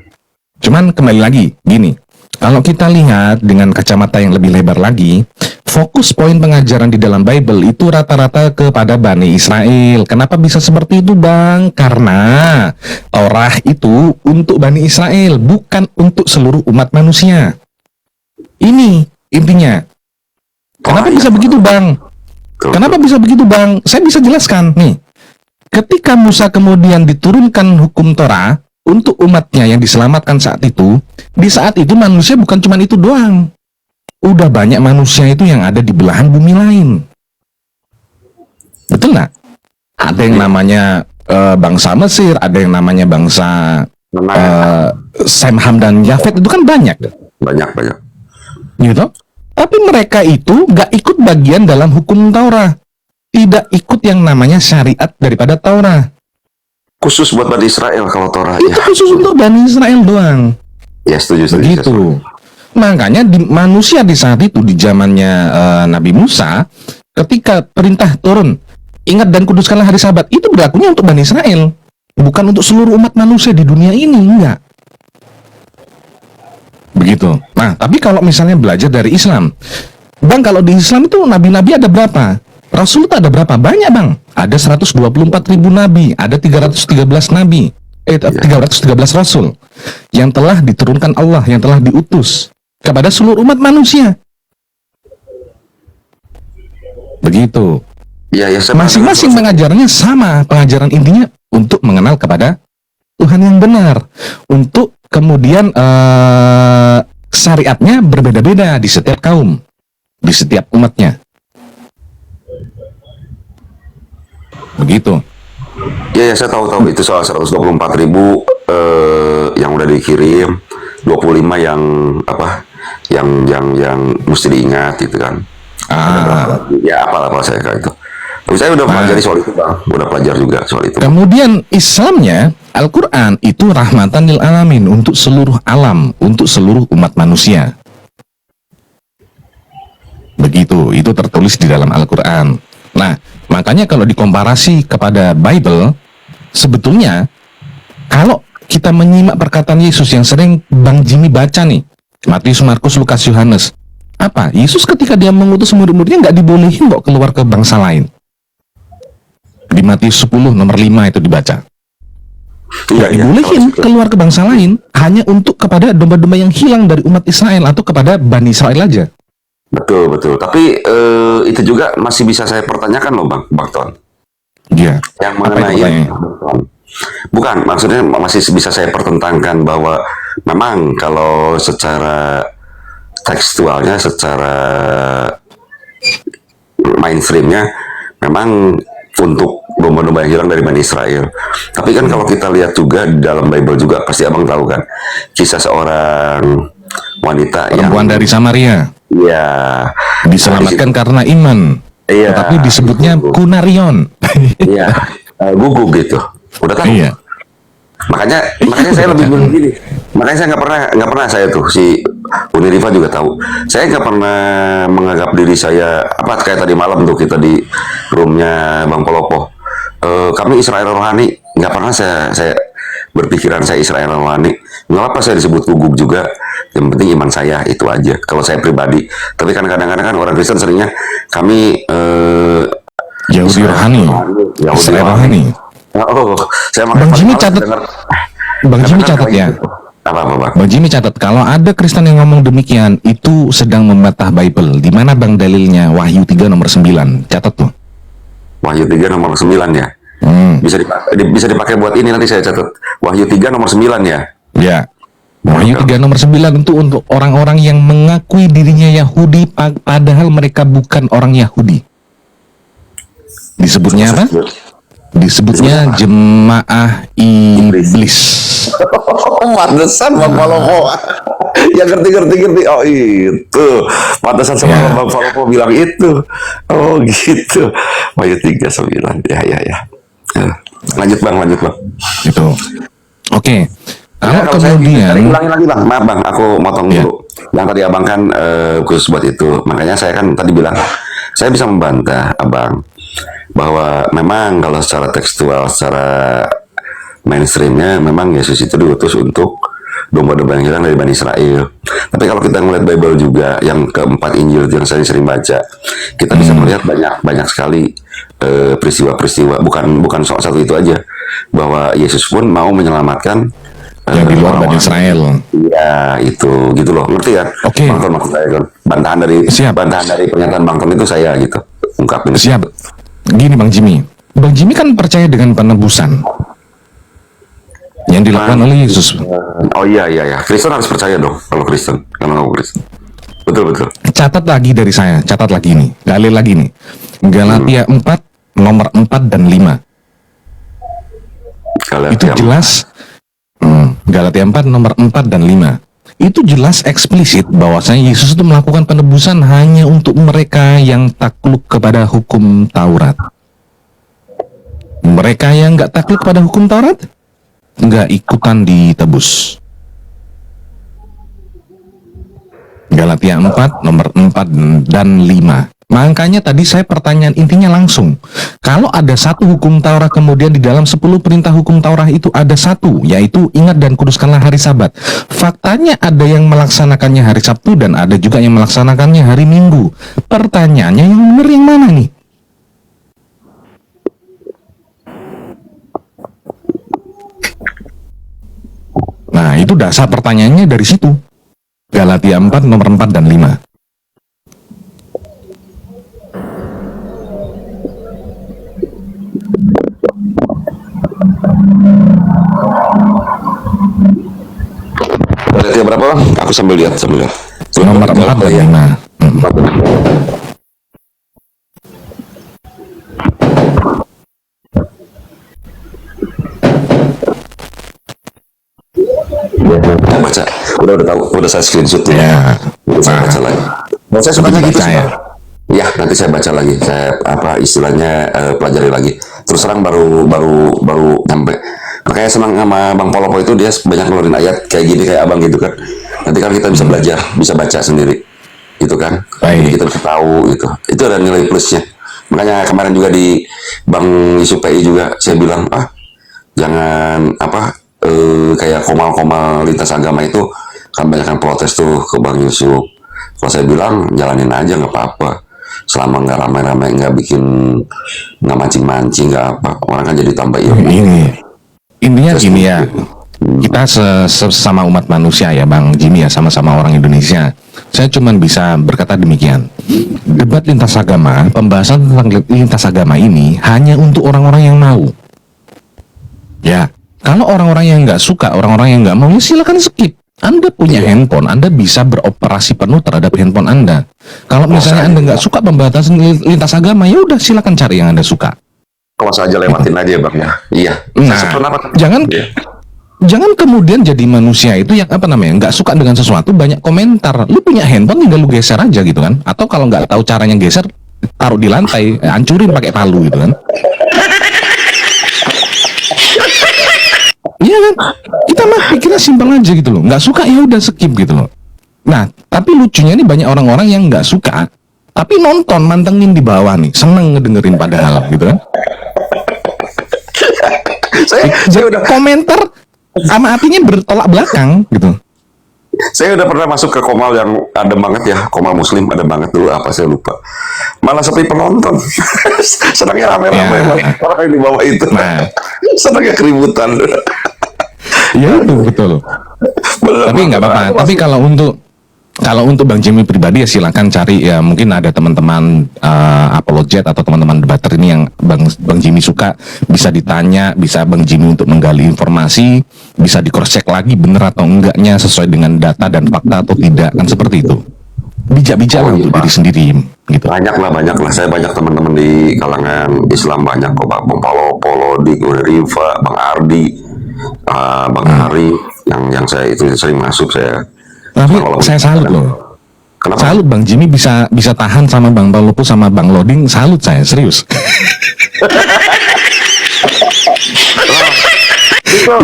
cuman kembali lagi, gini. Kalau kita lihat dengan kacamata yang lebih lebar lagi, fokus poin pengajaran di dalam Bible itu rata-rata kepada Bani Israel. Kenapa bisa seperti itu, Bang? Karena Torah itu untuk Bani Israel, bukan untuk seluruh umat manusia. Ini intinya. Kenapa bisa begitu, Bang? Kenapa bisa begitu, Bang? Saya bisa jelaskan nih. Ketika Musa kemudian diturunkan hukum Torah untuk umatnya yang diselamatkan saat itu, di saat itu manusia bukan cuma itu doang. Udah banyak manusia itu yang ada di belahan bumi lain. Betul nggak? Ada yang namanya bangsa Mesir, ada yang namanya bangsa Sem, Ham, dan Yafet, itu kan banyak. Banyak. Gitu? Tapi mereka itu nggak ikut bagian dalam hukum Taurat. Tidak ikut yang namanya syariat daripada Taurat. Khusus buat Bani Israel kalau Torah Itu ya. khusus untuk Bani Israel doang. Ya setuju. Begitu. Makanya manusia di saat itu, di zamannya Nabi Musa, ketika perintah turun, ingat dan kuduskanlah hari Sabat, itu berlakunya untuk Bani Israel, bukan untuk seluruh umat manusia di dunia ini, enggak. Begitu. Nah, tapi kalau misalnya belajar dari Islam, Bang, kalau di Islam itu nabi-nabi ada berapa? Rasul itu ada berapa? Banyak, Bang. Ada 124.000 nabi, ada 313 nabi, 313 rasul yang telah diturunkan Allah, yang telah diutus kepada seluruh umat manusia. Begitu. Ya, Masing-masing pengajarannya sama, pengajaran intinya untuk mengenal kepada Tuhan yang benar, untuk kemudian syariatnya berbeda-beda di setiap kaum, di setiap umatnya. Begitu. Ya, saya tahu itu soal 124.000 yang udah dikirim, 25 yang apa? Yang mesti diingat gitu kan. Ya, apa saya kayak itu. Tapi saya udah pelajari soal itu, Bang. Udah pelajar juga soal itu. Kemudian Islamnya, Al-Quran itu rahmatan lil alamin, untuk seluruh alam, untuk seluruh umat manusia. Begitu, itu tertulis di dalam Al-Quran. Nah, makanya kalau dikomparasi kepada Bible, sebetulnya kalau kita menyimak perkataan Yesus yang sering Bang Jimmy baca nih, Matius, Markus, Lukas, Yohanes. Apa? Yesus ketika dia mengutus murid-muridnya nggak dibolehin kok keluar ke bangsa lain. Di Matius 10 nomor 5 itu dibaca. Nggak dibolehin keluar ke bangsa lain, hanya untuk kepada domba-domba yang hilang dari umat Israel atau kepada Bani Israel aja. Betul, betul. Tapi itu juga masih bisa saya pertanyakan loh Bang Ton. Iya. Yang Apa itu mengenai pertanyaannya? bukan, maksudnya masih bisa saya pertentangkan bahwa memang kalau secara tekstualnya, secara mainstreamnya memang untuk domba-domba yang hilang dari Bani Israel. Tapi kan kalau kita lihat juga di dalam Bible juga, pasti abang tahu kan kisah seorang wanita Perempuan dari Samaria ya diselamatkan karena iman. Iya. Tetapi disebutnya kunarion. Iya, guguk gitu. Udah tahu. Iya. Makanya saya lebih bilang gini. Makanya saya nggak pernah saya tuh si Uni Riva juga tahu. Saya nggak pernah menganggap diri saya apa kayak tadi malam tuh kita di roomnya Bang Polopo. Kami Israel rohani, nggak pernah saya berpikiran saya Israel rohani. Nggak apa saya disebut guguk juga. Yang penting iman saya itu aja. Kalau saya pribadi. Tapi kan kadang-kadang kan orang Kristen seringnya kami Yahudi rohani. Israel rohani. Oh, saya Bang Jimmy catat. Bang Jimmy catat ya. Apa? Bang Jimmy catat, kalau ada Kristen yang ngomong demikian, itu sedang membantah Bible. Di mana Bang dalilnya? Wahyu 3 nomor 9. Catat tuh. Wahyu 3 nomor 9 ya. Bisa dipakai buat ini, nanti saya catat. Wahyu 3 nomor 9 ya. Ya. Wahyu 3 nomor 9 itu untuk orang-orang yang mengakui dirinya Yahudi padahal mereka bukan orang Yahudi. Disebutnya apa? Disebutnya jemaah iblis. Pantesan Bang Palopo. Ya ngerti. Oh itu. Pantesan sama Ya. Bang Palopo bilang itu. Oh gitu. Wahyu 3:9. Ya. Lanjut Bang. Itu. Oke. Kalau saya kemudian ulangi lagi Bang. Maaf Bang, aku motong Ya. dulu. Yang tadi Abang kan khusus buat itu. Makanya saya kan tadi bilang saya bisa membantah Abang bahwa memang kalau secara tekstual, secara mainstreamnya memang Yesus itu diutus untuk domba-domba yang hilang dari Bani Israel. Tapi kalau kita ngeliat Bible juga yang keempat Injil yang saya sering baca, kita bisa melihat banyak sekali peristiwa-peristiwa. Bukan soal satu itu aja, bahwa Yesus pun mau menyelamatkan yang di luar Bani orang-orang. Israel. Iya itu gitu loh, ngerti kan? Oke. Bang Ton, maksud saya kan bantahan dari pernyataan Bang Ton itu saya gitu ungkapin. Siap. Gini Bang Jimmy. Bang Jimmy kan percaya dengan penebusan yang dilakukan oleh Yesus. Oh iya. Kristen harus percaya dong kalau Kristen. Betul. Catat lagi dari saya, catat lagi nih. Dalil lagi nih. Galatia 4 nomor 4 dan 5. Itu jelas. Galatia 4 nomor 4 dan 5. Itu jelas eksplisit bahwasanya Yesus itu melakukan penebusan hanya untuk mereka yang takluk kepada hukum Taurat. Mereka yang nggak takluk kepada hukum Taurat nggak ikutan ditebus. Galatia 4 nomor 4 dan 5. Makanya tadi saya pertanyaan intinya langsung. Kalau ada satu hukum Taurat, kemudian di dalam 10 perintah hukum Taurat itu ada satu, yaitu ingat dan kuduskanlah hari Sabat. Faktanya ada yang melaksanakannya hari Sabtu dan ada juga yang melaksanakannya hari Minggu. Pertanyaannya yang benar yang mana nih? Nah, itu dasar pertanyaannya dari situ. Galatia 4 nomor 4 dan 5. Galatia berapa Bang? Aku sambil lihat. Nomor 4 dan 5. Saya baca. Udah tahu. Udah saya screenshot tuh. Ya. Saya baca lagi. Dan saya sukanya gitu sih. ya. Ya, nanti saya baca lagi. Saya istilahnya pelajari lagi. Terus terang baru nyampe. Makanya senang sama Bang Polopo itu, dia banyak ngeluarin ayat kayak gini kayak Abang gitu kan. Nanti kan kita bisa belajar, bisa baca sendiri. Gitu kan. Baik. Jadi kita bisa tahu gitu. Itu ada nilai plusnya. Makanya kemarin juga di Bang Isu PI juga saya bilang, jangan kayak komal-komal lintas agama itu kan banyak yang protes tuh ke Bang Yusuf. Kalau saya bilang jalanin aja nggak apa-apa, selama nggak ramai-ramai, nggak nggak mancing-mancing, nggak apa, orang kan jadi tambah ilmu. Ini intinya Terus gini ya, gitu. kita sesama umat manusia ya Bang Jimmy ya, sama-sama orang Indonesia. Saya cuman bisa berkata demikian. Debat lintas agama, pembahasan tentang lintas agama ini hanya untuk orang-orang yang mau. Ya, kalau orang-orang yang nggak suka, orang-orang yang nggak mau, ya silakan skip. Anda punya handphone, Anda bisa beroperasi penuh terhadap handphone Anda. Kalau misalnya Anda nggak suka pembahasan lintas agama, ya udah silakan cari yang Anda suka. Kalau saja lewatin aja ya Bang ya. Iya. Nah, jangan Iya. jangan kemudian jadi manusia itu yang apa namanya nggak suka dengan sesuatu banyak komentar. Lu punya handphone tinggal lu geser aja gitu kan? Atau kalau nggak tahu caranya geser, taruh di lantai, hancurin pakai palu gitu kan? Iya kan? Kita mah pikirnya simpel aja gitu loh. Nggak suka ya udah skip gitu loh. Nah, tapi lucunya nih banyak orang-orang yang nggak suka, tapi nonton mantengin di bawah nih, seneng ngedengerin padahal gitu kan? saya udah komentar sama artinya bertolak belakang gitu. Saya udah pernah masuk ke komal yang ada banget ya, komal muslim ada banget dulu, apa saya lupa. Malah sepi penonton. Senangnya rame-rame Ya. orang yang di bawah itu. Nah. Senangnya keributan. Iya betul. Tapi nggak apa-apa. Tapi kalau untuk Bang Jimmy pribadi ya silakan cari ya, mungkin ada teman-teman apologet atau teman-teman debater ini yang Bang Jimmy suka, bisa ditanya, bisa Bang Jimmy untuk menggali informasi, bisa di cross check lagi bener atau enggaknya sesuai dengan data dan fakta atau tidak, kan seperti itu. Bijak-bijak lah untuk diri sendiri gitu. Banyak lah. Saya banyak teman-teman di kalangan Islam banyak kok, Bang Polo, di Riva, Bang Ardi, Bang Ari, yang saya itu sering masuk saya. Tapi Kalau saya salut loh. Kenapa? Salut Bang Jimmy bisa tahan sama Bang Palopo sama Bang Loding, salut saya serius.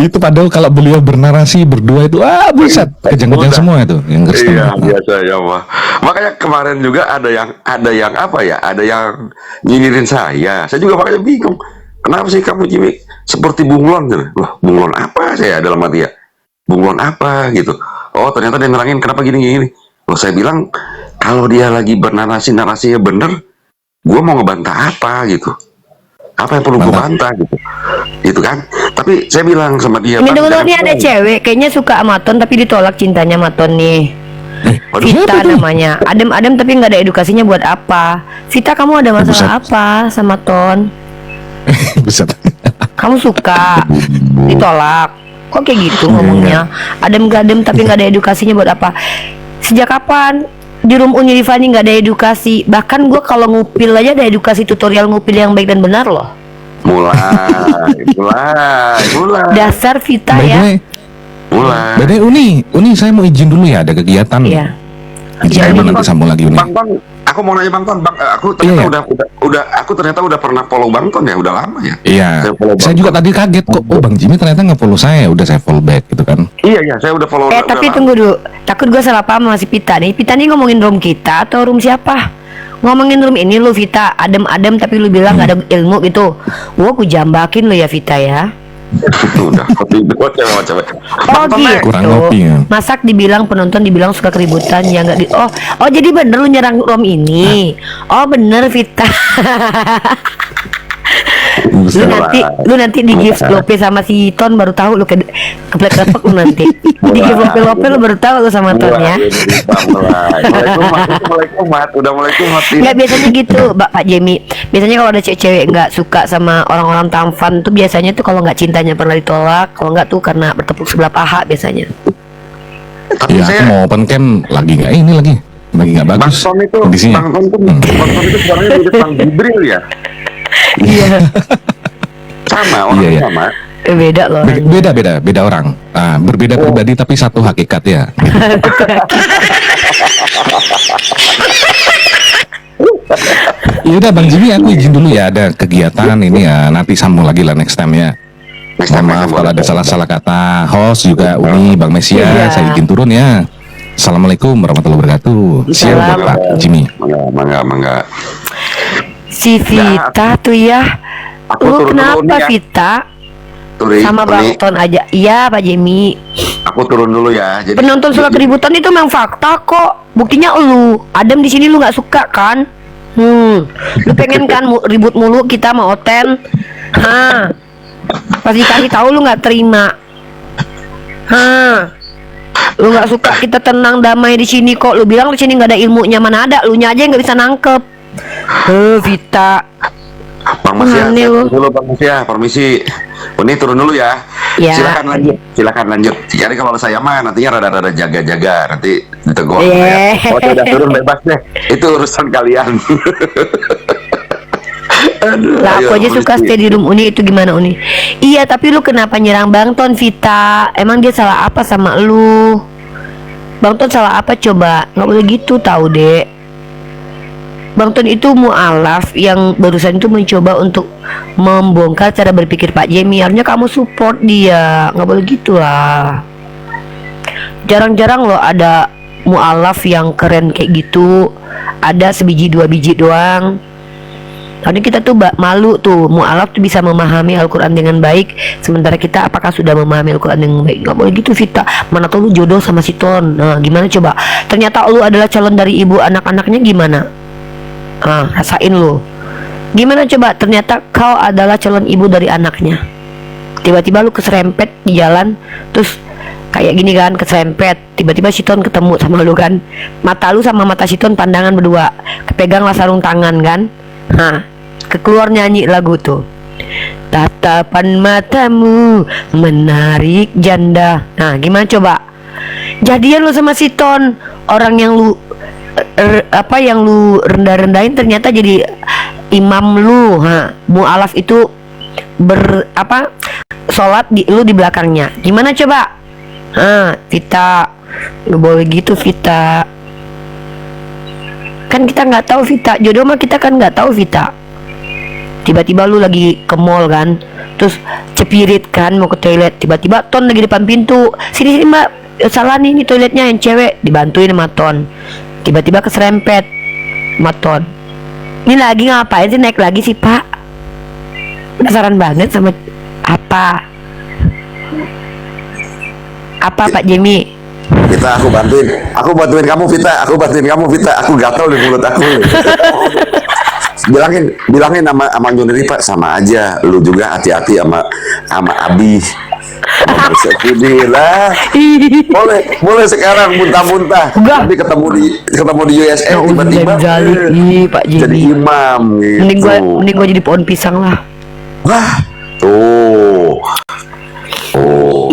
Itu padahal kalau beliau bernarasi berdua itu buset kejang-kejang semua itu yang Kristen. Iya biasa ya Pak. Makanya kemarin juga ada yang apa ya, ada yang nyinyirin saya juga makanya bingung, kenapa sih kamu Jimmy seperti bunglon gitu. Loh, bunglon apa saya dalam hati ya, bunglon apa gitu. Oh ternyata dia nerangin kenapa gini. Loh saya bilang kalau dia lagi narasinya bener, gue mau ngebantah apa gitu, apa yang perlu gue bantah gitu kan. Tapi saya bilang sama dia, Ini "Bang, dulu jangan nih ada ngomong." cewek kayaknya suka sama Ton tapi ditolak cintanya sama Ton nih. Waduh, Vita namanya. Adem tapi nggak ada edukasinya buat apa? Vita, kamu ada masalah apa sama Ton? Buset. Kamu suka ditolak? Kok kayak gitu ngomongnya? Adem tapi nggak ada edukasinya buat apa? Sejak kapan di room Uniriva ini nggak ada edukasi? Bahkan gue kalau ngupil aja ada edukasi tutorial ngupil yang baik dan benar loh. mulai. Dasar Vita By the ya. way, Mulai. By the way, Uni saya mau izin dulu ya, ada kegiatan. Iya. Izin Iya, dulu iya. nanti sambung lagi Uni. Bang, aku mau nanya Bang Ton, aku ternyata Iya. aku ternyata udah pernah follow Bang Ton ya, udah lama ya. Iya. follow Saya Bang juga Ton. tadi kaget kok. Oh Bang Jimmy ternyata nge-follow saya. Udah saya follow back gitu kan. Iya, saya udah follow. udah Tapi lama. tunggu dulu. Takut gue salah paham sama si Pita nih. Pita nih ngomongin room kita atau room siapa? Ngomongin room ini lu Vita, adem tapi lu bilang gak ada ilmu gitu. Gua ku jambakin lu ya Vita ya. Udah, coba. Oh gitu. Kurang ngopi ya. Masak dibilang penonton dibilang suka keributan ya nggak di. Oh jadi bener lu nyerang room ini. Oh bener Vita. lu nanti di gift lope sama si Ton baru tahu lu keplek-keplek lu nanti. Di gift lope lu baru tahu lu sama Ton ya. Udah mulai kumat. Nggak, biasanya gitu Pak Jemi. Biasanya kalau ada cewek nggak suka sama orang-orang tampan tuh biasanya tuh kalau nggak cintanya pernah ditolak, kalau nggak tuh karena bertepuk sebelah paha biasanya. Tapi Iya, aku mau open cam lagi nggak Bang bagus Ton itu, kondisinya. Bang Ton itu sebenarnya mirip Bang Jibril ya. Iya. Sama, orang Iya. sama. Beda loh. Beda orang. Nah, berbeda pribadi tapi satu hakikat ya. Ya udah Bang Jimmy, aku izin dulu ya, ada kegiatan ini ya, nanti sambung lagi lah next time ya. Mohon maaf kalau ada salah-salah kata. Host juga Uni, Bang Mesia, Iya. saya izin turun ya. Assalamualaikum warahmatullahi wabarakatuh. Siap buat Pak Jimmy. Mangga. Si Vita tuh ya. Aku Lu turun dulu kenapa nih ya. Vita? Turi, Sama Bang Uni, Ton aja. Iya Pak Jemi. aku turun dulu ya. Jadi Penonton suka keributan itu memang fakta kok. Buktinya lu, Adam di sini lu nggak suka kan? Lu pengen kan ribut mulu kita sama Oten? Hah? Pas dikasih tahu lu nggak terima. Hah? Lu nggak suka kita tenang damai di sini kok. Lu bilang di sini nggak ada ilmunya, mana ada? Lu nya aja yang nggak bisa nangkep. Vita. Bang Masya, Aneh lu. dulu Bang Masya, permisi. Uni turun dulu ya. Ya. Silakan lanjut. Jadi kalau saya mah nantinya rada-rada jaga-jaga, nanti ditegur. Eh. Ya. Oh, udah turun bebas deh. Itu urusan kalian. Aduh, Lah ayo, aku aja suka permisi. stay di room Uni, itu gimana Uni? Iya tapi lu kenapa nyerang Bang Ton Vita? Emang dia salah apa sama lu? Bang Ton salah apa coba? Nggak boleh gitu tahu dek. Bang Ton itu mualaf yang barusan itu mencoba untuk membongkar cara berpikir Pak Jemi. Harusnya kamu support dia, nggak boleh gitu lah. Jarang-jarang loh ada mualaf yang keren kayak gitu. Ada sebiji dua biji doang. Tadi kita tuh malu tuh, mualaf tuh bisa memahami Al-Quran dengan baik, sementara kita apakah sudah memahami Al-Quran dengan baik? Gak boleh gitu Vita. Mana tuh lu jodoh sama si Ton. Nah gimana coba? Ternyata lu adalah calon dari ibu anak-anaknya, gimana? Rasain lu. Gimana coba? Ternyata kau adalah calon ibu dari anaknya. Tiba-tiba lu keserempet di jalan, terus kayak gini kan, keserempet. Tiba-tiba si Ton ketemu sama lu kan. Mata lu sama mata si Ton pandangan berdua, kepeganglah sarung tangan kan. Keluar nyanyi lagu tuh. Tatapan matamu menarik janda. Nah gimana coba? Jadian lu sama si Ton, orang yang lu yang lu rendah-rendahin ternyata jadi imam lu. Mualaf itu sholat lu di belakangnya. Gimana coba? Vita, nggak boleh gitu Vita. Kan kita nggak tahu Vita, jodoh mah kita kan nggak tahu Vita. Tiba-tiba lu lagi ke mall kan, terus cepirit kan mau ke toilet, tiba-tiba Ton lagi depan pintu. Sini mbak, salah nih, ini toiletnya yang cewek. Dibantuin sama Ton. Tiba-tiba keserempet sama Ton. Ini lagi ngapain sih naik lagi sih Pak? Penasaran banget sama apa Pak Jemi? Vita, aku bantuin kamu Vita, aku gatel di mulut aku. bilangin sama Nyoni Rifa, sama aja lu juga hati-hati sama Abi, sama Marsepudi lah. boleh sekarang muntah-muntah, tapi ketemu di USA tiba-tiba Pak Jemi jadi imam gitu. mending gua jadi pohon pisang lah. Wah tuh.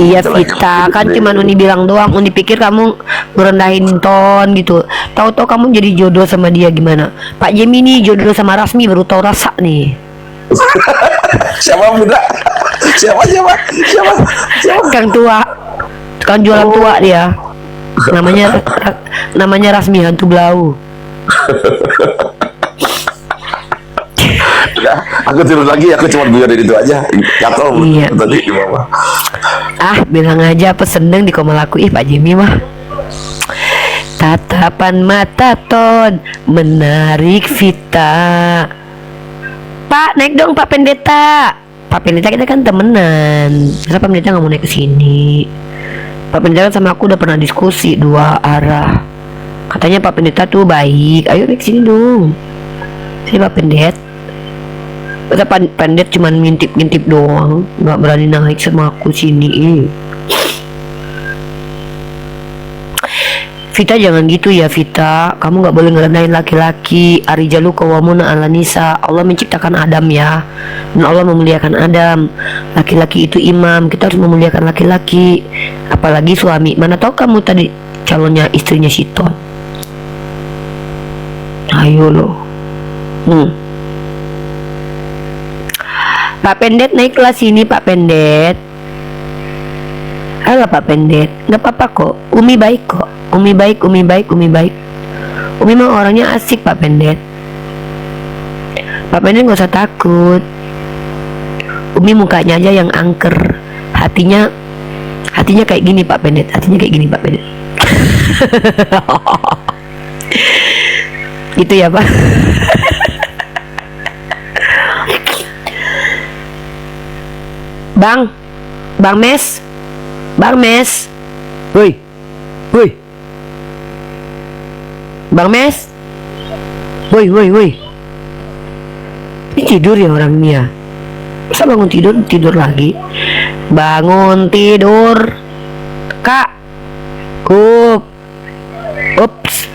Iya jelek Vita, banget kan deh. cuma Uni bilang doang. Uni pikir kamu ngerendahin Ton gitu. Tahu-tahu kamu jadi jodoh sama dia, gimana? Pak Jemi nih jodoh sama Rasmi, baru tahu rasa nih. Siapa muda? Siapa? Kang tua, tukang jualan tua dia. Namanya Rasmi hantu belau. Udah, aku tidur lagi, aku cuma guyonin itu aja. Gatel Iya. tadi di bawah. Bilang aja apa seneng di komal aku. Pak Jemi mah. Tatapan mata Ton menarik Vita. Pak naik dong Pak Pendeta. Pak Pendeta kita kan temenan. Masa Pak Pendeta nggak mau naik ke sini? Pak Pendeta kan sama aku udah pernah diskusi dua arah. Katanya Pak Pendeta tuh baik. Ayo naik sini dong. Sini Pak Pendet. Masa Pak Pendet cuman ngintip-ngintip doang, nggak berani naik sama aku sini. Vita jangan gitu ya Vita, kamu nggak boleh ngerendahin laki-laki. Arijalu qawwamuna 'alan nisa. Allah menciptakan Adam ya, dan Allah memuliakan Adam. Laki-laki itu imam, kita harus memuliakan laki-laki, apalagi suami. Mana tahu kamu tadi calonnya istrinya si Ton. Ayo loh. Pak Pendet naiklah sini Pak Pendet. Halo Pak Pendet, nggak apa-apa kok. Umi baik kok. Umi baik. Umi mah orangnya asik Pak Pendet. Pak Pendet nggak usah takut. Umi mukanya aja yang angker, hatinya kayak gini Pak Pendet. Gitu ya Pak. Bang, Bang Mes. Bang Mes. Woi. Woi. Bang Mes. Woi, woi, woi. Ini tidur ya orangnya. Masa bangun tidur, tidur lagi? Bangun tidur. Kak. Ups.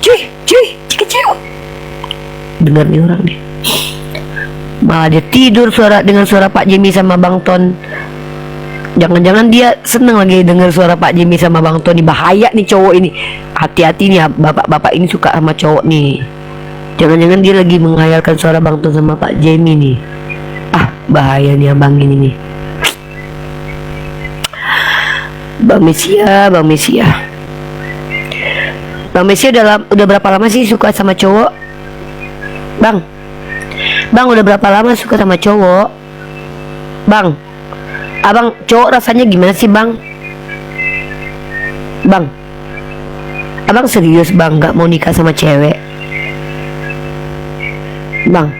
Cuy, kecil. Dengar nih orang nih. Malah dia tidur dengan suara Pak Jimmy sama Bang Ton. Jangan-jangan dia seneng lagi dengar suara Pak Jimmy sama Bang Ton. Nih bahaya nih cowok ini. Hati-hati nih, bapak-bapak ini suka sama cowok nih. Jangan-jangan dia lagi menghayalkan suara Bang Ton sama Pak Jimmy nih. Ah, bahaya nih abang ini nih. Bang Mesia. Bang Mesia udah berapa lama sih suka sama cowok? Bang udah berapa lama suka sama cowok? Bang, abang cowok rasanya gimana sih bang? Bang, abang serius bang gak mau nikah sama cewek? Bang,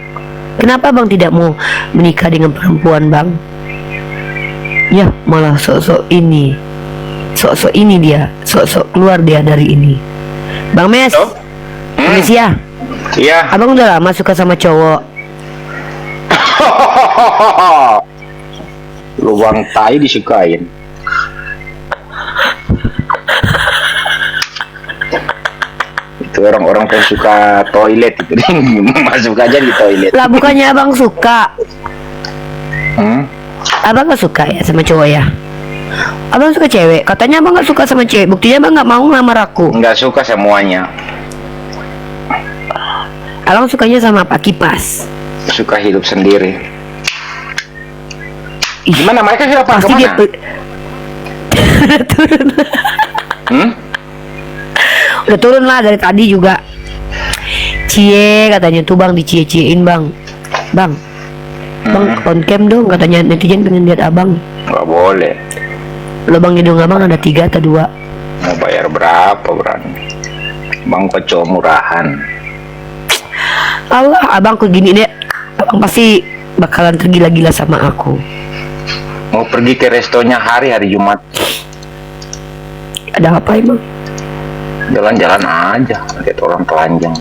kenapa bang tidak mau menikah dengan perempuan bang? Ya malah sok-sok ini dia, sok-sok keluar dia dari ini. Bang Mes, Bang Mes ya? Iya. Abang udah lama suka sama cowok? Lubang tai disukain. Itu orang-orang yang suka toilet itu masuk aja di toilet. Lah bukannya abang suka? Abang gak suka ya sama cowok ya? Abang suka cewek. Katanya abang gak suka sama cewek. Buktinya abang gak mau ngelamar aku. Nggak suka semuanya. Abang sukanya sama Pak Kipas. Suka hidup sendiri. Gimana mereka siapa? Pasti dia turun. Udah turun lah dari tadi juga. Cie katanya tuh bang, dicie-ciein bang. Bang on cam dong katanya, netizen pengen lihat abang. Nggak boleh. Lubang hidung abang ada 3 atau 2? Mau bayar berapa berani? Bang pecah murahan. Allah, abang kok gini deh. Abang pasti bakalan tergila-gila sama aku. Mau pergi ke restonya hari Jumat. Ada apa emang? Jalan-jalan aja, lihat orang telanjang.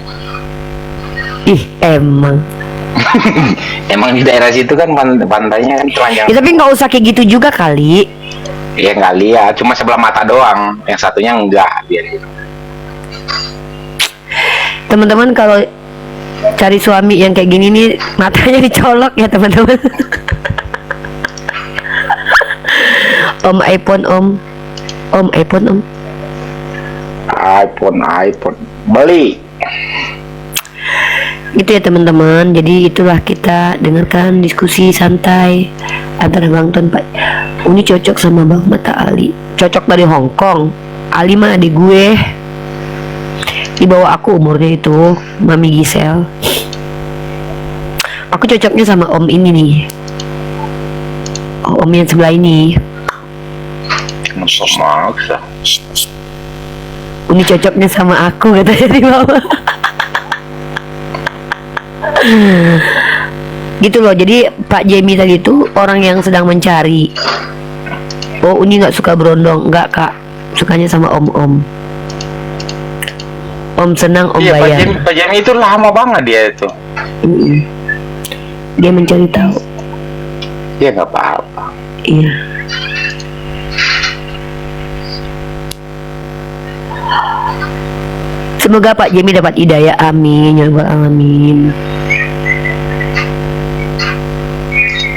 Ih, emang. Emang di daerah situ kan pantainya kan telanjang. Ya, tapi nggak usah kayak gitu juga kali. Ya nggak lihat, cuma sebelah mata doang. Yang satunya enggak dia. Teman-teman kalau cari suami yang kayak gini nih, matanya dicolok ya teman-teman. Om iPhone beli. Gitu ya teman-teman. Jadi itulah kita dengarkan diskusi santai antara Bang Ton Pak Uni cocok sama Bang Mata Ali. Cocok dari Hong Kong. Ali mah adik gue. Di bawah aku umurnya itu, Mami Gisel. Aku cocoknya sama om ini nih. Om yang sebelah ini. Maksa. Uni cocoknya sama aku katanya di bawah. Gitu loh. Jadi Pak Jamie tadi itu orang yang sedang mencari. Oh, Uni nggak suka berondong. Nggak kak, sukanya sama om. Om senang, om iya, bayar. Pak Jamie itu lama banget dia itu. Dia mencari tahu. Dia nggak apa-apa. Iya. Semoga Pak Jamie dapat hidayah, amin ya rabbal alamin.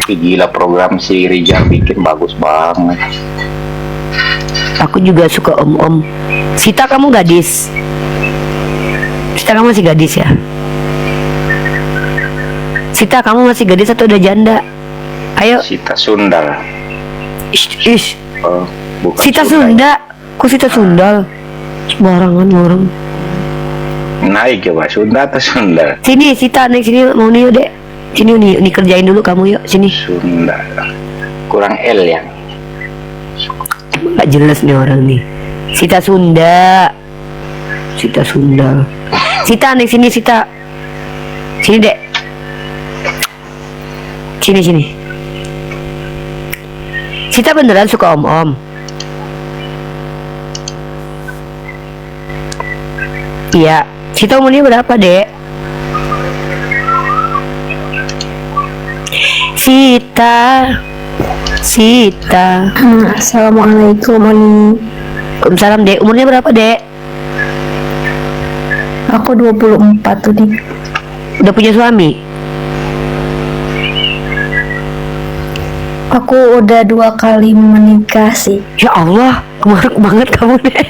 Gila, program si Rijal bikin bagus banget. Aku juga suka om. Sita, kamu gadis? Sita, kamu masih gadis ya? Sita, kamu masih gadis atau udah janda? Ayo. Sita Sundal. Ish. Oh, bukan Sita Sunda. Kok Sita Sundal? Sembarangan orang. Naik coba, Sunda atau Sundal? Sini Sita, naik sini, mau nih dek. Sini Uni kerjain dulu kamu yuk, sini. Sunda. Kurang L ya. Emang gak jelas nih orang nih. Sita Sunda. Sita naik sini Sita. Sini dek. Sini. Sita beneran suka om-om? Iya. Sita umurnya berapa, Dek? Sita. Assalamualaikum, Oni. Waalaikumsalam, Dek. Umurnya berapa, Dek? Aku 24 tuh, Dik. Udah punya suami? Aku udah 2 kali menikah sih. Ya Allah, kemaruk banget kamu, Dek.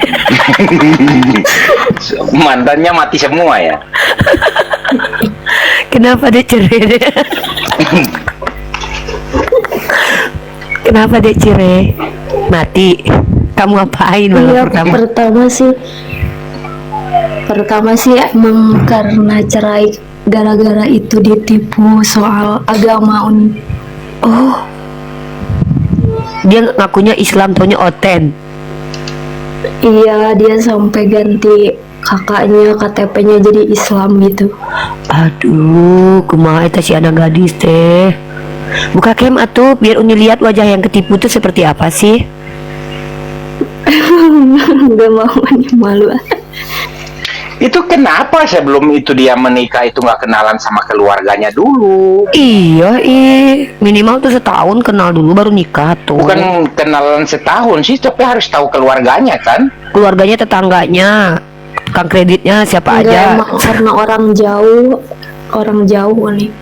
Mantannya mati semua ya. Kenapa dia cerai, Dek? Kenapa dia cerai? Mati. Kamu apain malam pertama? Pertama sih emang karena cerai gara-gara itu ditipu soal agama, Uni. Oh, dia ngakunya Islam, taunya Oten. Iya, dia sampai ganti kakaknya KTP-nya jadi Islam gitu. Aduh, kumaha eta si anak gadis teh. Buka cam atuh biar Uni lihat wajah yang ketipu itu seperti apa sih. Gak mau, Uni malu. Itu kenapa sebelum itu dia menikah itu nggak kenalan sama keluarganya dulu? Iya, minimal tuh setahun kenal dulu baru nikah tuh. Bukan kenalan setahun sih, tapi harus tahu keluarganya kan? Keluarganya, tetangganya, tukang kreditnya siapa aja. Emang karena orang jauh nih.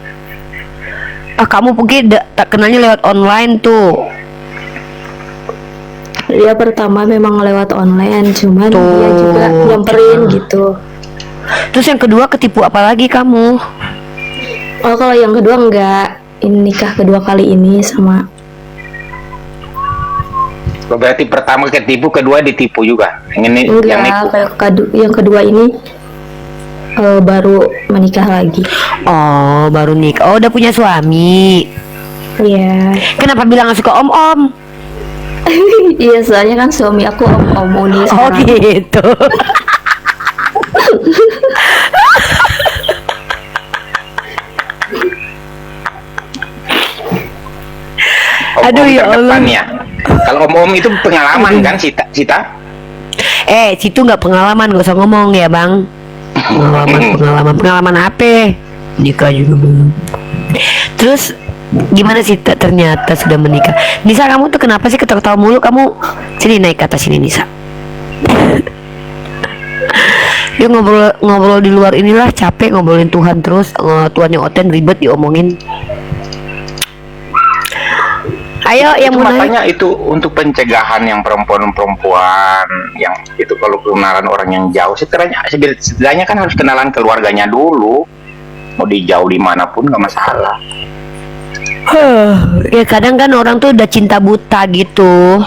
Ah, kamu mungkin tak kenalnya lewat online tuh. Dia pertama memang lewat online, cuman Tuh, dia juga nyamperin gitu. Terus yang kedua ketipu apa lagi kamu? Oh, kalau yang kedua enggak. Ini nikah kedua kali ini sama. Berarti pertama ketipu, kedua ditipu juga. Yang nipu. Yang kedua ini baru menikah lagi. Oh, baru nikah. Oh, udah punya suami. Iya. Kenapa bilang gak suka om-om? Iya, soalnya kan suami aku om Uni Oh sekarang. gitu. Aduh, ya Allah. Kalau om-om itu pengalaman kan, Sita? Situ nggak pengalaman, gak usah ngomong ya bang. Pengalaman apa? Nikah juga belum. Terus gimana sih ternyata sudah menikah? Nisa, kamu tuh kenapa sih ketawa-ketawa mulu? Kamu sini, naik ke atas sini, Nisa. Dia ngobrol di luar inilah, capek ngobrolin Tuhan terus. Tuhannya Oten ribet diomongin. Ayo yang itu mau makanya itu untuk pencegahan yang perempuan yang itu kalau kenalan orang yang jauh setidaknya kan harus kenalan keluarganya dulu. Mau di jauh dimanapun nggak masalah. Ya kadang kan orang tuh udah cinta buta gitu.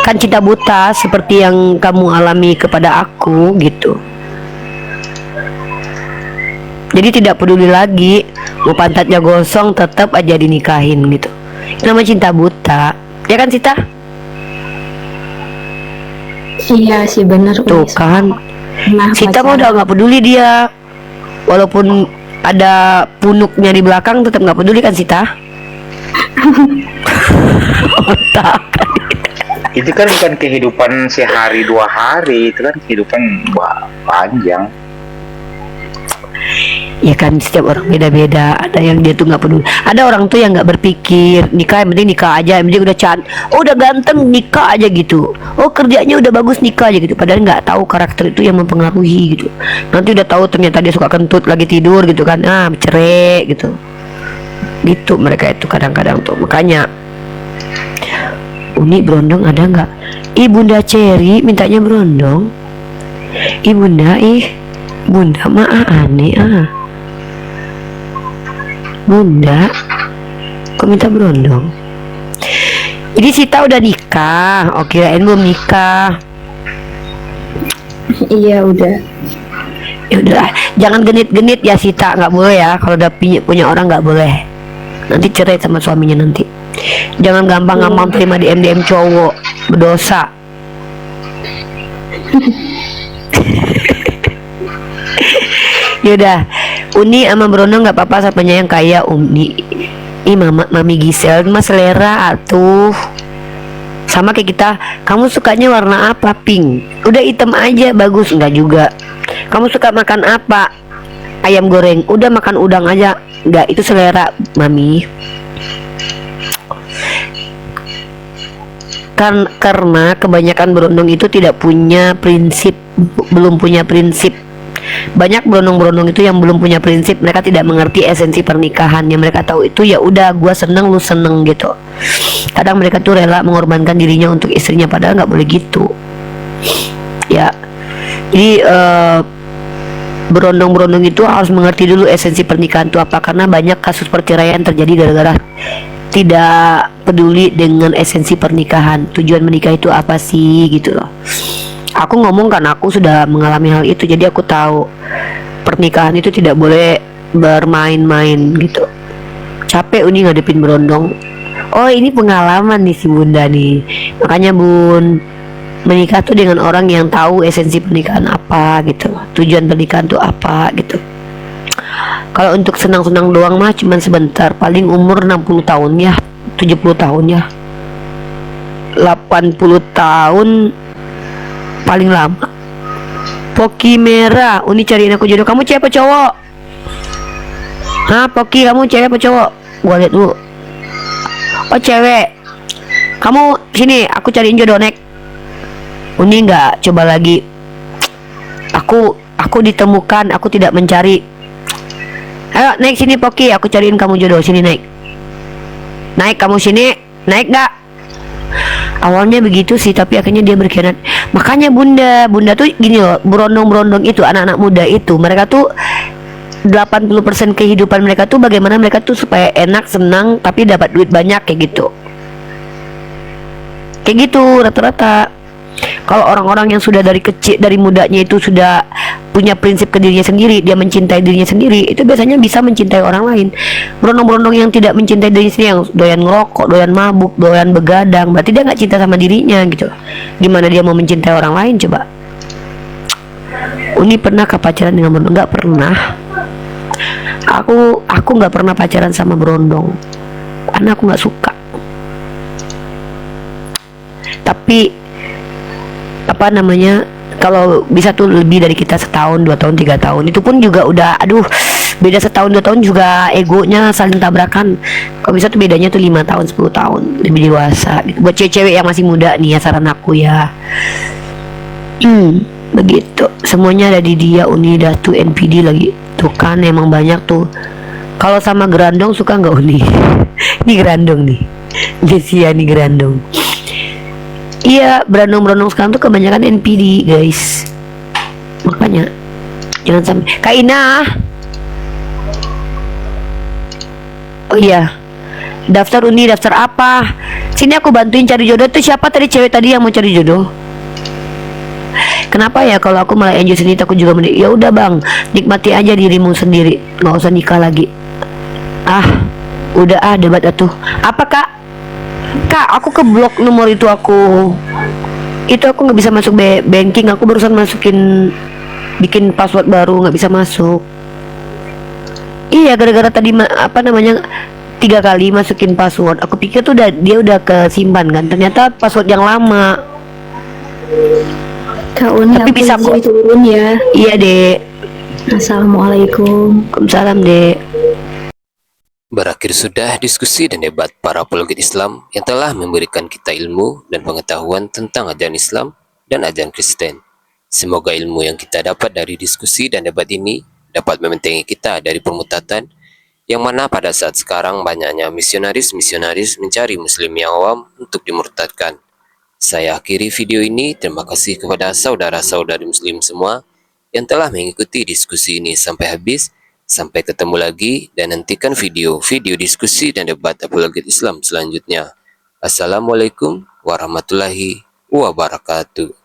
Kan cinta buta seperti yang kamu alami kepada aku gitu. Jadi tidak peduli lagi mau pantatnya gosong tetap aja dinikahin gitu. Nama cinta buta, ya kan Sita? Iya sih, bener. Tuh kan, Nah, Sita mah udah nggak peduli dia, walaupun ada punuknya di belakang tetap nggak peduli kan Sita? Otak. Itu kan bukan kehidupan sehari dua hari, itu kan kehidupan panjang. Ya kan setiap orang beda-beda. Ada yang dia tuh nggak peduli. Ada orang tuh yang nggak berpikir nikah, yang penting nikah aja, yang penting udah udah ganteng nikah aja gitu. Oh kerjanya udah bagus nikah aja gitu. Padahal nggak tahu karakter itu yang mempengaruhi gitu. Nanti udah tahu ternyata dia suka kentut lagi tidur gitu kan, cerai gitu. Gitu mereka itu kadang-kadang tuh. Makanya Uni berondong ada nggak? Ibunda Cherry mintanya berondong. Ibunda Bunda mah aneh Bunda kok minta berondong? Jadi Sita udah nikah. Oh kirain belum nikah. Iya udah. Ya udah, jangan genit-genit ya Sita, nggak boleh ya. Kalau udah punya orang nggak boleh. Nanti cerai sama suaminya nanti. Jangan gampang-gampang terima DM cowok, berdosa. Yaudah, Uni sama Brono nggak apa-apa sapanya yang kaya Uni. Mami Gisel mah selera atuh. Sama kayak kita, kamu sukanya warna apa? Pink. Udah hitam aja bagus, enggak juga. Kamu suka makan apa? Ayam goreng. Udah makan udang aja. Enggak, itu selera mami. Karena kebanyakan berondong itu tidak punya prinsip, belum punya prinsip. Banyak berondong-berondong itu yang belum punya prinsip, mereka tidak mengerti esensi pernikahan. Yang mereka tahu itu ya udah, gua seneng lu seneng gitu. Kadang mereka tuh rela mengorbankan dirinya untuk istrinya, padahal nggak boleh gitu ya. Jadi berondong-berondong itu harus mengerti dulu esensi pernikahan itu apa, karena banyak kasus perceraian terjadi gara-gara tidak peduli dengan esensi pernikahan. Tujuan menikah itu apa sih gitu loh. Aku ngomong karena aku sudah mengalami hal itu, jadi aku tahu pernikahan itu tidak boleh bermain-main gitu. Capek Uni ngadepin berondong. Oh, ini pengalaman nih si Bunda nih. Makanya Bun, menikah tuh dengan orang yang tahu esensi pernikahan apa gitu, tujuan pernikahan tuh apa gitu. Kalau untuk senang-senang doang mah cuman sebentar, paling umur 60 tahun ya, 70 tahun ya, 80 tahun paling lama. Poki merah, Uni cariin aku jodoh. Kamu cewek apa cowok? Hah, Poki, kamu cewek apa cowok? Gua lihat dulu. Oh, cewek. Kamu sini, aku cariin jodoh, Nek. Uni nggak coba lagi. Aku ditemukan, aku tidak mencari. Ayo naik sini Poki, aku cariin kamu jodoh. Sini naik. Naik kamu sini, naik nggak? Awalnya begitu sih, tapi akhirnya dia berkhianat. Makanya bunda tuh gini loh, berondong-berondong itu, anak-anak muda itu, mereka tuh 80% kehidupan mereka tuh bagaimana mereka tuh supaya enak, senang, tapi dapat duit banyak kayak gitu. Kayak gitu rata-rata. Kalau orang-orang yang sudah dari kecil, dari mudanya itu sudah punya prinsip ke dirinya sendiri, dia mencintai dirinya sendiri, itu biasanya bisa mencintai orang lain. Berondong-berondong yang tidak mencintai dirinya sendiri, yang doyan ngerokok, doyan mabuk, doyan begadang, berarti dia nggak cinta sama dirinya gitu. Gimana dia mau mencintai orang lain coba? Uni pernah pacaran dengan berondong? Nggak pernah. Aku nggak pernah pacaran sama berondong karena aku nggak suka. Tapi apa namanya, kalau bisa tuh lebih dari kita setahun, 2 tahun, 3 tahun, itu pun juga udah, aduh, beda setahun 2 tahun juga egonya saling tabrakan. Kalau bisa tuh bedanya tuh 5 tahun 10 tahun lebih dewasa gitu. Buat cewek-cewek yang masih muda nih ya, saran aku ya. Begitu, semuanya ada di dia. Uni dah tuh NPD lagi tuh kan, emang banyak tuh. Kalau sama gerandong suka nggak Uni? Ini gerandong nih, Jessia nih gerandong. Iya, berondong-berondong sekarang tuh kebanyakan NPD guys. Makanya jangan sampai. Kak Ina, oh iya, daftar Uni, daftar apa? Sini aku bantuin cari jodoh. Tuh siapa tadi cewek tadi yang mau cari jodoh? Kenapa ya kalau aku malah enjoy sendiri, aku juga ya udah bang, nikmati aja dirimu sendiri, nggak usah nikah lagi. Udah debat atuh. Apa kak? Kak, aku ke blok nomor itu aku nggak bisa masuk banking. Aku barusan bikin password baru, nggak bisa masuk. Iya, gara-gara tadi 3 kali masukin password. Aku pikir tuh dia udah kesimpan kan, ternyata password yang lama. Kak Uni, tapi bisa kok turun ya. Iya dek. Assalamualaikum. Waalaikumsalam dek. Berakhir sudah diskusi dan debat para apologet Islam yang telah memberikan kita ilmu dan pengetahuan tentang ajaran Islam dan ajaran Kristen. Semoga ilmu yang kita dapat dari diskusi dan debat ini dapat membentengi kita dari permutatan, yang mana pada saat sekarang banyaknya misionaris-misionaris mencari muslim yang awam untuk dimurtadkan. Saya akhiri video ini. Terima kasih kepada saudara-saudari muslim semua yang telah mengikuti diskusi ini sampai habis. Sampai ketemu lagi dan nantikan video-video diskusi dan debat apologet Islam selanjutnya. Assalamualaikum warahmatullahi wabarakatuh.